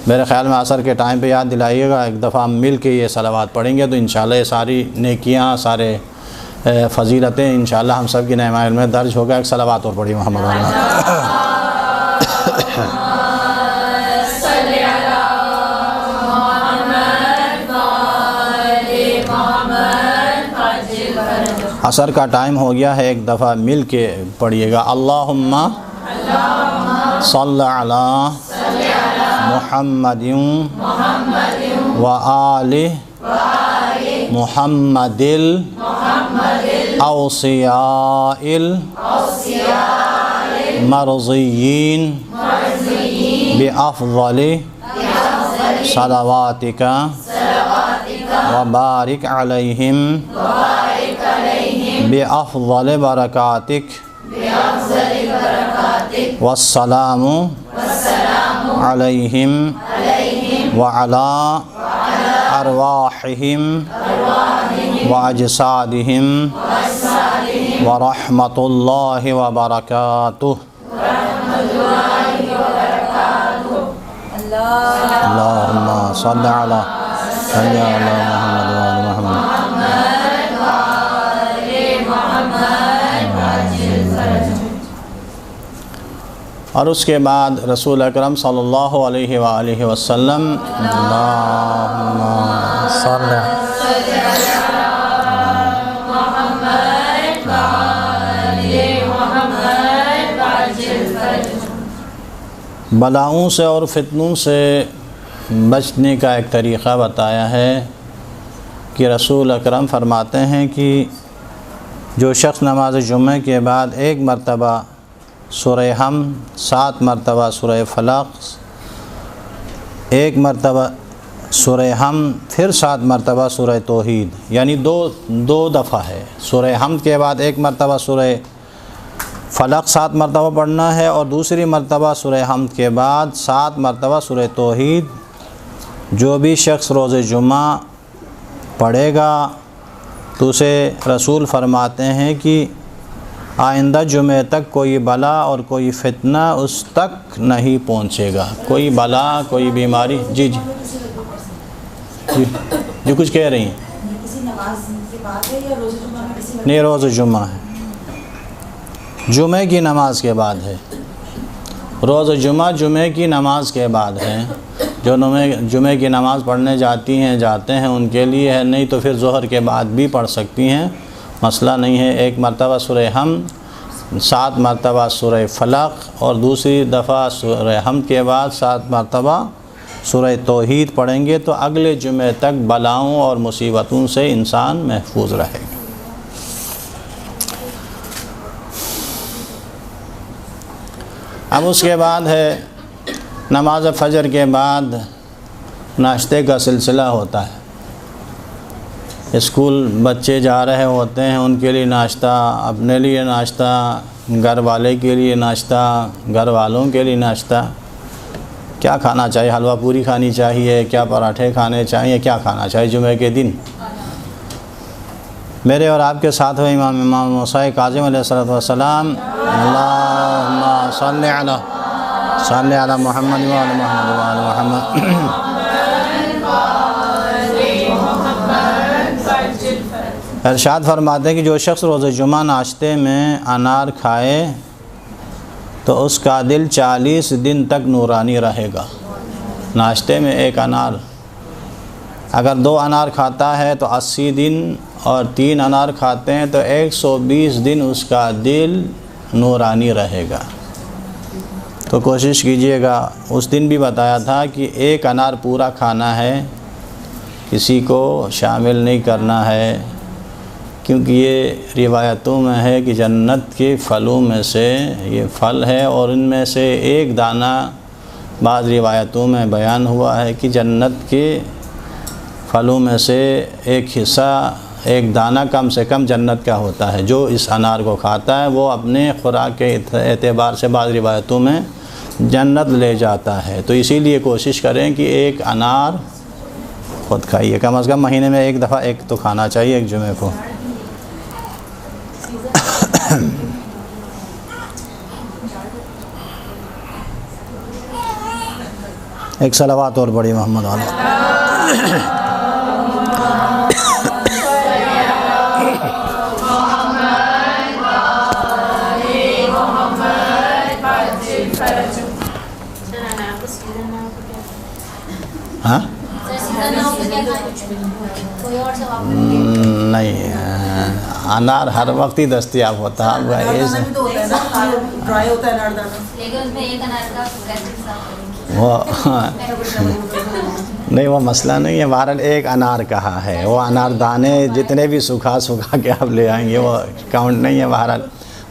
Speaker 1: میرے خیال میں عصر کے ٹائم پہ یاد دلائیے گا، ایک دفعہ ہم مل کے یہ صلوات پڑھیں گے تو انشاءاللہ یہ ساری نیکیاں، سارے فضیلتیں انشاءاللہ ہم سب کی نعمائل میں درج ہوگا۔ ایک صلوات اور پڑھی محمد عصر کا ٹائم ہو گیا ہے، ایک دفعہ مل کے پڑھیے گا۔ اللہم صل علی محمد و آل محمد الاوصیاء المرضیین بافضل صلواتک و بارک علیہم بافضل برکاتک والسلام علیہم وعلی ارواحہم واجسادہم ورحمۃ اللہ وبرکاتہ۔ اللہم صل علی محمد و آل محمد۔ اور اس کے بعد رسول اکرم صلی اللہ علیہ وآلہ وسلم اللہم صل بلاؤں سے اور فتنوں سے بچنے کا ایک طریقہ بتایا ہے کہ رسول اکرم فرماتے ہیں کہ جو شخص نماز جمعہ کے بعد 1 مرتبہ سورہ حمد، 7 مرتبہ سورہ فلق، 1 مرتبہ سورہ حمد، پھر 7 مرتبہ سورہ توحید، یعنی دو دفعہ ہے۔ سورہ حمد کے بعد 1 مرتبہ سورہ فلق 7 مرتبہ پڑھنا ہے، اور دوسری مرتبہ سورہ حمد کے بعد 7 مرتبہ سورہ توحید۔ جو بھی شخص روز جمعہ پڑھے گا تو اسے رسول فرماتے ہیں کہ آئندہ جمعہ تک کوئی بلا اور کوئی فتنہ اس تک نہیں پہنچے گا۔ کوئی بلا، کوئی بیماری۔ جی کچھ کہہ رہی ہیں؟ نہیں، روز جمعہ ہے، جمعہ کی نماز کے بعد ہے۔ روز جمعہ جمعہ کی نماز کے بعد ہے۔ جو جمعہ کی نماز پڑھنے جاتے ہیں ان کے لیے ہے، نہیں تو پھر ظہر کے بعد بھی پڑھ سکتی ہیں، مسئلہ نہیں ہے۔ 1 مرتبہ سورہ حمد، 7 مرتبہ سورہ فلق، اور دوسری دفعہ سورہ حمد کے بعد 7 مرتبہ سورہ توحید پڑھیں گے تو اگلے جمعہ تک بلاؤں اور مصیبتوں سے انسان محفوظ رہے گا۔ اب اس کے بعد ہے نماز فجر کے بعد ناشتے کا سلسلہ ہوتا ہے۔ اسکول بچے جا رہے ہوتے ہیں، ان کے لیے ناشتہ، اپنے لیے ناشتہ، گھر والے کے لیے ناشتہ، گھر والوں کے لیے ناشتہ۔ کیا کھانا چاہیے؟ حلوہ پوری کھانی چاہیے؟ کیا پراٹھے کھانے چاہیے؟ کیا کھانا چاہیے جمعہ کے دن؟ میرے اور آپ کے ساتھ ہوئے امام موسیٰ کاظم علیہ السلام، اللہم صلی علی محمد وعلی محمد۔ ارشاد فرماتے ہیں کہ جو شخص روز جمعہ ناشتے میں انار کھائے تو اس کا دل 40 دن تک نورانی رہے گا۔ ناشتے میں 1 انار، اگر 2 انار کھاتا ہے تو 80 دن، اور 3 انار کھاتے ہیں تو 120 دن اس کا دل نورانی رہے گا۔ تو کوشش کیجئے گا۔ اس دن بھی بتایا تھا کہ 1 انار پورا کھانا ہے، کسی کو شامل نہیں کرنا ہے، کیونکہ یہ روایتوں میں ہے کہ جنت کے پھلوں میں سے یہ پھل ہے، اور ان میں سے 1 دانہ بعض روایتوں میں بیان ہوا ہے کہ جنت کے پھلوں میں سے 1 حصہ، 1 دانہ کم سے کم جنت کا ہوتا ہے۔ جو اس انار کو کھاتا ہے وہ اپنے خوراک کے اعتبار سے بعض روایتوں میں جنت لے جاتا ہے۔ تو اسی لیے کوشش کریں کہ 1 انار خود کھائیے، کم از کم مہینے میں 1 دفعہ 1 تو کھانا چاہیے، 1 جمعے کو۔ ایک صلوات اور بڑی محمد علیہ۔ ہاں نہیں، انار ہر وقت ہی دستیاب ہوتا ہے۔ وہ نہیں، وہ مسئلہ نہیں ہے، بہرحال 1 انار کہا ہے، وہ انار دانے جتنے بھی سکھا کے آپ لے آئیں گے وہ کاؤنٹ نہیں ہے۔ بہرحال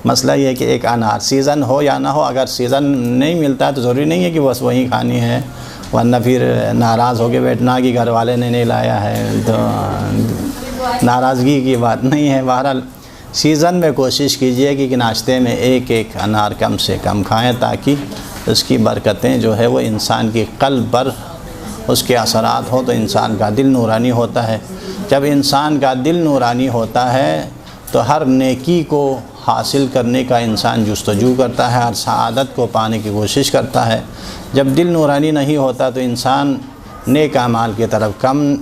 Speaker 1: مسئلہ یہ ہے کہ 1 انار سیزن ہو یا نہ ہو، اگر سیزن نہیں ملتا ہے تو ضروری نہیں ہے کہ بس وہی کھانی ہے، ورنہ پھر ناراض ہو کے بیٹھنا کہ گھر والے نے نہیں لایا ہے، تو ناراضگی کی بات نہیں ہے۔ بہرحال سیزن میں کوشش کیجئے کہ ناشتے میں 1 انار کم سے کم کھائیں، تاکہ اس کی برکتیں جو ہے وہ انسان کی قلب پر اس کے اثرات ہوں تو انسان کا دل نورانی ہوتا ہے۔ جب انسان کا دل نورانی ہوتا ہے تو ہر نیکی کو حاصل کرنے کا انسان جستجو کرتا ہے، ہر سعادت کو پانے کی کوشش کرتا ہے۔ جب دل نورانی نہیں ہوتا تو انسان نیک اعمال کی طرف کم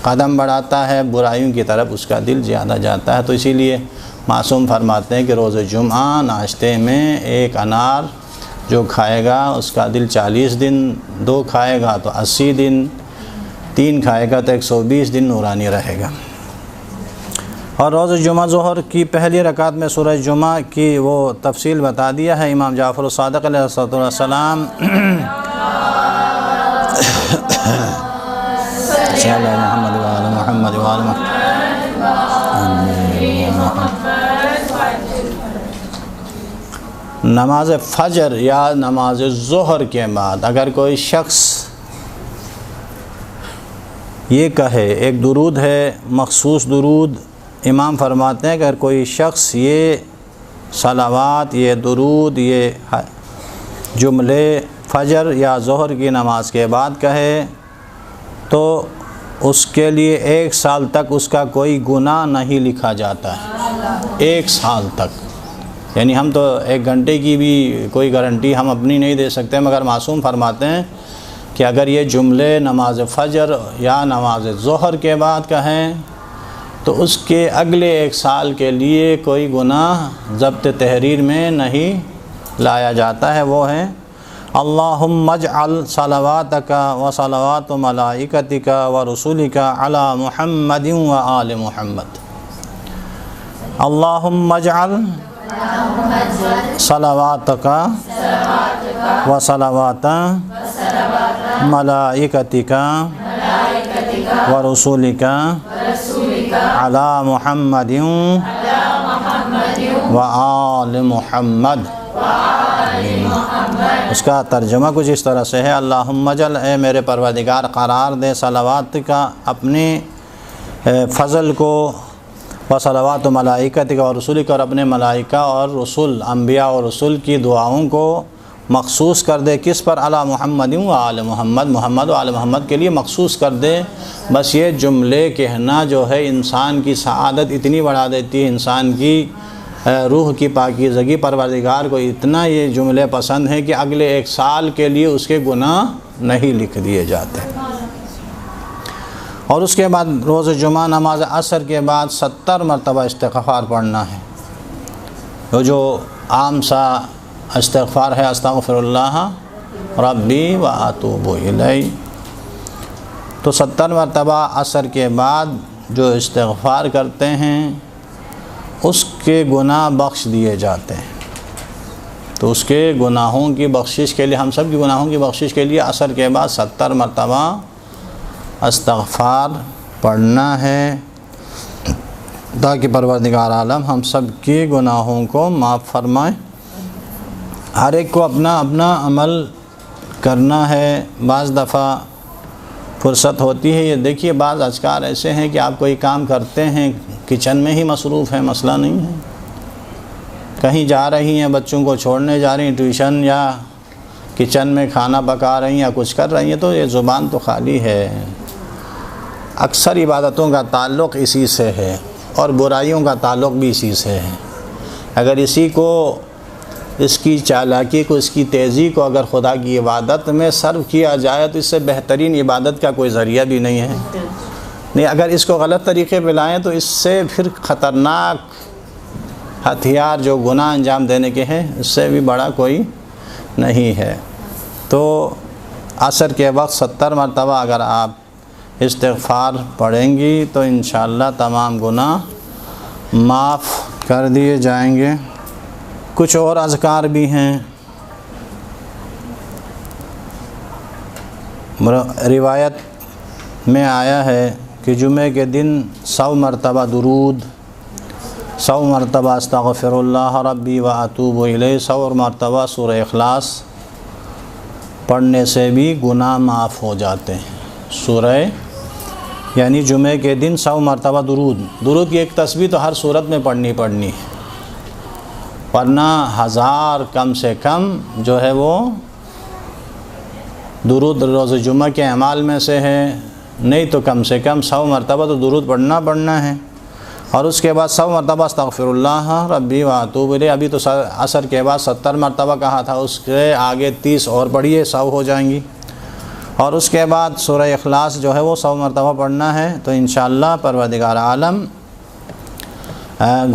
Speaker 1: قدم بڑھاتا ہے، برائیوں کی طرف اس کا دل زیادہ جاتا ہے۔ تو اسی لیے معصوم فرماتے ہیں کہ روز جمعہ ناشتے میں 1 انار جو کھائے گا اس کا دل 40 دن، 2 کھائے گا تو 80 دن، 3 کھائے گا تو 120 دن نورانی رہے گا۔ اور روز جمعہ ظہر کی پہلی رکعت میں سورہ جمعہ کی وہ تفصیل بتا دیا ہے امام جعفر الصادق علیہ السلام۔ محمد وعلی محمد وعلی محمد۔ نماز فجر یا نماز ظہر کے بعد اگر کوئی شخص یہ کہے، ایک درود ہے مخصوص درود، امام فرماتے ہیں کہ اگر کوئی شخص یہ صلوات، یہ درود، یہ جملے فجر یا ظہر کی نماز کے بعد کہے تو اس کے لیے 1 سال تک اس کا کوئی گناہ نہیں لکھا جاتا ہے۔ 1 سال تک، یعنی ہم تو 1 گھنٹے کی بھی کوئی گارنٹی ہم اپنی نہیں دے سکتے، مگر معصوم فرماتے ہیں کہ اگر یہ جملے نماز فجر یا نماز ظہر کے بعد کہیں تو اس کے اگلے 1 سال کے لیے کوئی گناہ ضبط تحریر میں نہیں لایا جاتا ہے۔ وہ ہے اللہم اجعل صلواتک و صلوات ملائکتک و رسولک علی محمد و آل محمد۔ اللہم اجعل صلواتک و صلوات ملائکتک و رسولک علی محمد و آل محمد۔ اس کا ترجمہ کچھ اس طرح سے ہے، اللہم اجعل، اے میرے پروردگار قرار دے، صلوات کا اپنے فضل کو، و صلوات ملائکتک و رسولک، اور اپنے ملائکہ اور رسول، انبیاء اور رسول کی دعاؤں کو مخصوص کر دے۔ کس پر؟ علی محمد و آل محمد، محمد و آل محمد کے لیے مخصوص کر دے۔ بس یہ جملے کہنا جو ہے انسان کی سعادت اتنی بڑھا دیتی ہے، انسان کی روح کی پاکیزگی، پروردگار کو اتنا یہ جملے پسند ہیں کہ اگلے 1 سال کے لیے اس کے گناہ نہیں لکھ دیے جاتے۔ اور اس کے بعد روز جمعہ نماز عصر کے بعد 70 مرتبہ استغفار پڑھنا ہے۔ وہ جو عام سا استغفار ہے، استغفر اللہ ربی و اتوب الیہ، تو 70 مرتبہ عصر کے بعد جو استغفار کرتے ہیں اس کے گناہ بخش دیے جاتے ہیں۔ تو اس کے گناہوں کی بخشش کے لیے، ہم سب کی گناہوں کی بخشش کے لیے عصر کے بعد 70 مرتبہ استغفار پڑھنا ہے، تاکہ پروردگار عالم ہم سب کے گناہوں کو معاف فرمائے۔ ہر ایک کو اپنا اپنا عمل کرنا ہے۔ بعض دفعہ فرصت ہوتی ہے، یہ دیکھیے بعض اذکار ایسے ہیں کہ آپ کوئی کام کرتے ہیں، کچن میں ہی مصروف ہیں، مسئلہ نہیں ہے، کہیں جا رہی ہیں، بچوں کو چھوڑنے جا رہی ہیں ٹیوشن، یا کچن میں کھانا پکا رہی ہیں یا کچھ کر رہی ہیں، تو یہ زبان تو خالی ہے۔ اکثر عبادتوں کا تعلق اسی سے ہے اور برائیوں کا تعلق بھی اسی سے ہے۔ اگر اسی کو، اس کی چالاکی کو، اس کی تیزی کو اگر خدا کی عبادت میں صرف کیا جائے تو اس سے بہترین عبادت کا کوئی ذریعہ بھی نہیں ہے۔ نہیں، اگر اس کو غلط طریقے پہ لائیں تو اس سے پھر خطرناک ہتھیار جو گناہ انجام دینے کے ہیں، اس سے بھی بڑا کوئی نہیں ہے۔ تو عصر کے وقت 70 مرتبہ اگر آپ استغفار پڑھیں گی تو انشاءاللہ تمام گناہ معاف کر دیے جائیں گے۔ کچھ اور اذکار بھی ہیں۔ روایت میں آیا ہے کہ جمعے کے دن 100 مرتبہ درود، 100 مرتبہ استغفر اللہ ربی و اتوب الیہ، 100 مرتبہ سورہ اخلاص پڑھنے سے بھی گناہ معاف ہو جاتے ہیں۔ یعنی جمعے کے دن 100 مرتبہ درود کی ایک تسبیح تو ہر صورت میں پڑھنی ہے، ورنہ 1000 کم سے کم جو ہے وہ درود روز جمعہ کے اعمال میں سے ہے، نہیں تو کم سے کم 100 مرتبہ تو درود پڑھنا ہے۔ اور اس کے بعد 100 مرتبہ استغفر اللہ ربی و اتوب الیہ۔ ابھی تو عصر کے بعد 70 مرتبہ کہا تھا، اس کے آگے 30 اور پڑھیے، 100 ہو جائیں گی۔ اور اس کے بعد سورہ اخلاص جو ہے وہ 100 مرتبہ پڑھنا ہے، تو انشاءاللہ پروردگار عالم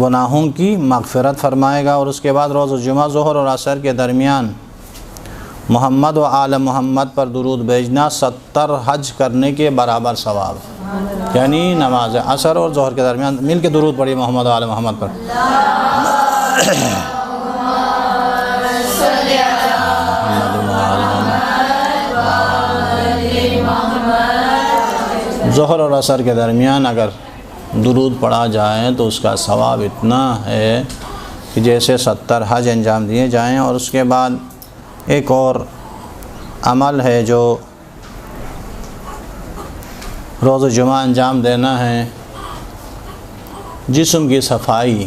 Speaker 1: گناہوں کی مغفرت فرمائے گا۔ اور اس کے بعد روز جمعہ ظہر اور عصر کے درمیان محمد و آل محمد پر درود بھیجنا 70 حج کرنے کے برابر ثواب ہے۔ یعنی نماز عصر اور ظہر کے درمیان مل کے درود پڑھیے محمد و آل محمد پر۔ ظہر اور عصر کے درمیان اگر درود پڑھا جائے تو اس کا ثواب اتنا ہے کہ جیسے 70 حج انجام دیے جائیں۔ اور اس کے بعد ایک اور عمل ہے جو روز جمعہ انجام دینا ہے، جسم کی صفائی،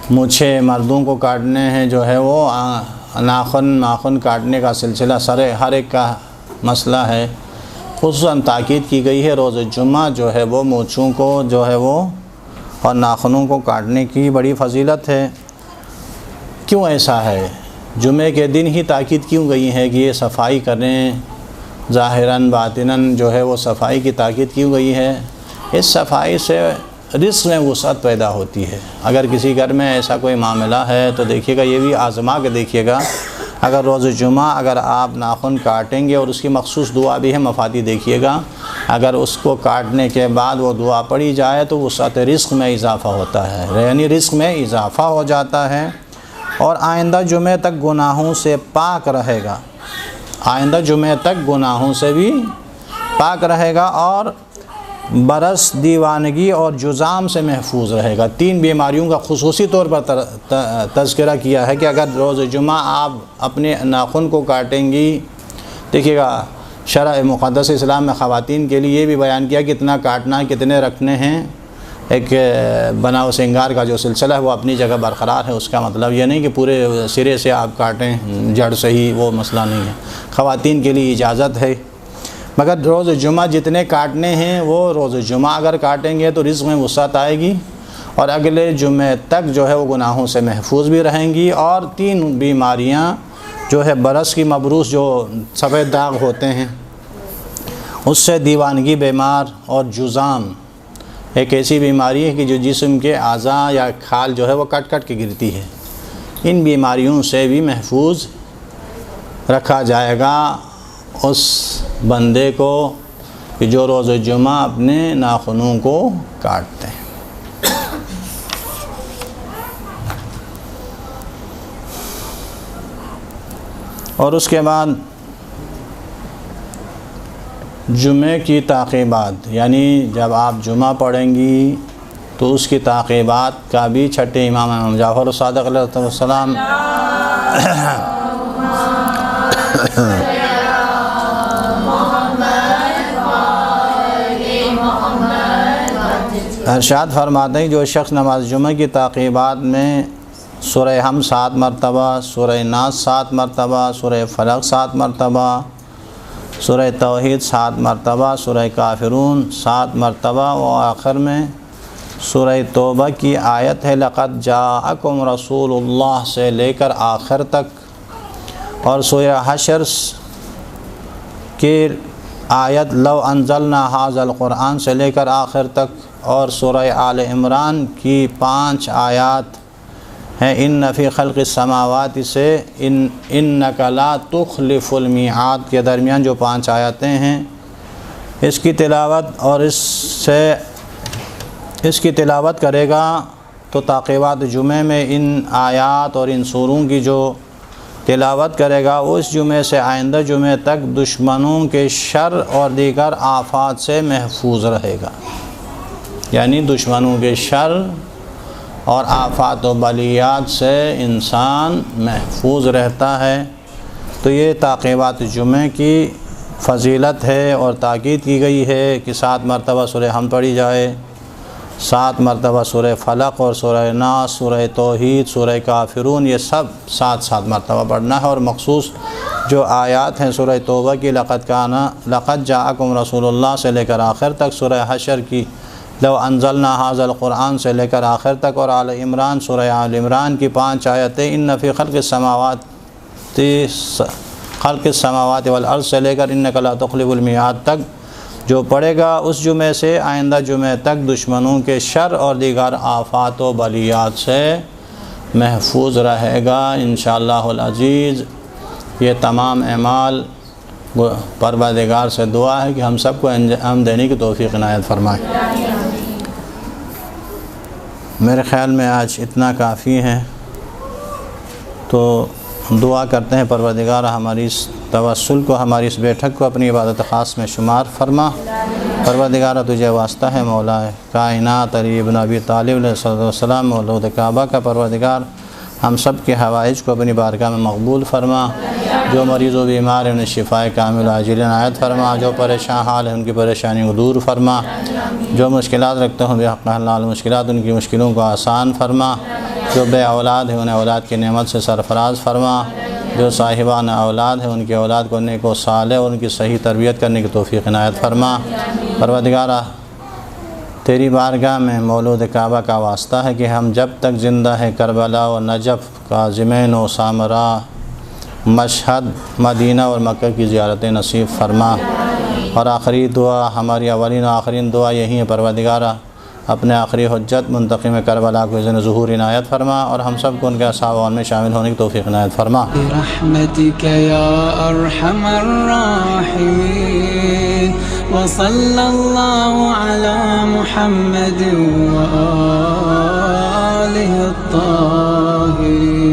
Speaker 1: مونچھیں مردوں کو کاٹنے ہیں، جو ہے وہ ناخن کاٹنے کا سلسلہ ہر ایک کا مسئلہ ہے، خصوصاً تاکید کی گئی ہے روز جمعہ جو ہے وہ مونچھوں کو جو ہے وہ اور ناخنوں کو کاٹنے کی بڑی فضیلت ہے۔ کیوں ایسا ہے؟ جمعے کے دن ہی تاکید کیوں گئی ہے کہ یہ صفائی کریں، ظاہراً باطناً جو ہے وہ صفائی کی تاکید کیوں گئی ہے؟ اس صفائی سے رزق میں وسعت پیدا ہوتی ہے۔ اگر کسی گھر میں ایسا کوئی معاملہ ہے تو دیکھیے گا، یہ بھی آزما کے دیکھیے گا، اگر روز جمعہ اگر آپ ناخن کاٹیں گے، اور اس کی مخصوص دعا بھی ہے مفادی، دیکھیے گا اگر اس کو کاٹنے کے بعد وہ دعا پڑھی جائے تو وسعت رزق میں اضافہ ہوتا ہے، یعنی رزق میں اضافہ ہو جاتا ہے، اور آئندہ جمعے تک گناہوں سے پاک رہے گا، آئندہ جمعے تک گناہوں سے بھی پاک رہے گا، اور برس، دیوانگی اور جذام سے محفوظ رہے گا۔ 3 بیماریوں کا خصوصی طور پر تذکرہ کیا ہے کہ اگر روز جمعہ آپ اپنے ناخن کو کاٹیں گی، دیکھیے گا شرع مقدس اسلام میں خواتین کے لیے یہ بھی بیان کیا کہ کتنا کاٹنا ہے، کتنے رکھنے ہیں۔ ایک بناؤ سنگار کا جو سلسلہ ہے وہ اپنی جگہ برقرار ہے، اس کا مطلب یہ نہیں کہ پورے سرے سے آپ کاٹیں، جڑ سے ہی، وہ مسئلہ نہیں ہے، خواتین کے لیے اجازت ہے، مگر روز جمعہ جتنے کاٹنے ہیں وہ روز جمعہ اگر کاٹیں گے تو رزق میں وسعت آئے گی، اور اگلے جمعے تک جو ہے وہ گناہوں سے محفوظ بھی رہیں گی، اور 3 بیماریاں جو ہے برس کی مبروس جو سفید داغ ہوتے ہیں اس سے، دیوانگی بیمار، اور جذام ایک ایسی بیماری ہے کہ جو جسم کے اعضاء یا کھال جو ہے وہ کٹ کے گرتی ہے، ان بیماریوں سے بھی محفوظ رکھا جائے گا اس بندے کو کہ جو روز جمعہ اپنے ناخنوں کو کاٹتے ہیں۔ اور اس کے بعد جمعے کی تعقیبات، یعنی جب آپ جمعہ پڑھیں گی تو اس کی تعقیبات کا بھی چھٹے امام جعفر صادق علیہ السلام ارشاد فرماتے ہیں جو شخص نماز جمعہ کی تعقیبات میں سورہ ہم 7 مرتبہ، سورہ ناس 7 مرتبہ، سورہ فلق 7 مرتبہ، سورہ توحید 7 مرتبہ، سورہ کافرون 7 مرتبہ، و آخر میں سورہ توبہ کی آیت ہے لقد جاءکم رسول اللہ سے لے کر آخر تک، اور سورہ حشر کی آیت لو انزلنا ھذا القرآن سے لے کر آخر تک، اور سورہ آل عمران کی 5 آیات ہیں ان فی خلق السماوات سے انک لا تخلف المیعاد کے درمیان جو 5 آیاتیں ہیں، اس کی تلاوت اور اس کی تلاوت کرے گا تو تعقیبات جمعے میں ان آیات اور ان سوروں کی جو تلاوت کرے گا وہ اس جمعے سے آئندہ جمعے تک دشمنوں کے شر اور دیگر آفات سے محفوظ رہے گا، یعنی دشمنوں کے شر اور آفات و بلیات سے انسان محفوظ رہتا ہے۔ تو یہ تعقیبات جمعے کی فضیلت ہے، اور تاکید کی گئی ہے کہ 7 مرتبہ سورہ ہم پڑھی جائے، 7 مرتبہ سورہ فلق اور سورہ ناس، سورہ توحید، سورہ کافرون، یہ سب 7 مرتبہ پڑھنا ہے، اور مخصوص جو آیات ہیں سورہ توبہ کی لقد جاءکم رسول اللہ سے لے کر آخر تک، سورہ حشر کی لو انزلنا ھذا القرآن سے لے کر آخر تک، اور آل عمران، سورہ آل عمران کی 5 آیتیں ان فی خلق السماوات والارض سے لے کر انک لا تخلف المیعاد تک جو پڑھے گا اس جمعے سے آئندہ جمعے تک دشمنوں کے شر اور دیگر آفات و بلیات سے محفوظ رہے گا انشاءاللہ العزیز۔ یہ تمام اعمال پروردگار سے دعا ہے کہ ہم سب کو انجام دینے کی توفیق عنایت فرمائے۔ میرے خیال میں آج اتنا کافی ہے، تو دعا کرتے ہیں پروردگار ہماری اس توسل کو، ہماری اس بیٹھک کو اپنی عبادت خاص میں شمار فرما۔ پروردگار تجھے واسطہ ہے مولا کائنات علی ابن ابی طالب علیہ السلام مولود کعبہ کا پروردگار ہم سب کے حوائج کو اپنی بارگاہ میں مقبول فرما۔ جو مریض و بیمار ہیں انہیں شفائے کامل عاجل عنایت فرما۔ جو پریشان حال ہیں ان کی پریشانی کو دور فرما۔ جو مشکلات رکھتے ہوں بحق حل مشکلات ان کی مشکلوں کو آسان فرما۔ جو بے اولاد ہیں انہیں اولاد کی نعمت سے سرفراز فرما۔ جو صاحبان اولاد ہیں ان کی اولاد کو نیک و صالح اور ان کی صحیح تربیت کرنے کی توفیق عنایت فرما۔ پروردگارہ تیری بارگاہ میں مولود کعبہ کا واسطہ ہے کہ ہم جب تک زندہ ہیں کربلا و نجف، کاظمین و سامرا، مشہد، مدینہ اور مکہ کی زیارتیں نصیب فرما۔ اور آخری دعا، ہماری اولین و آخرین دعا یہی ہے پروردگارہ اپنے آخری حجت منتقم کربلا کو اذن ظہور عنایت فرما، اور ہم سب کو ان کے اصحاب میں شامل ہونے کی توفیق عنایت فرما۔
Speaker 2: برحمتک یا ارحم الراحمین، وصلی اللہ علی محمد و آلہ الطاہرین۔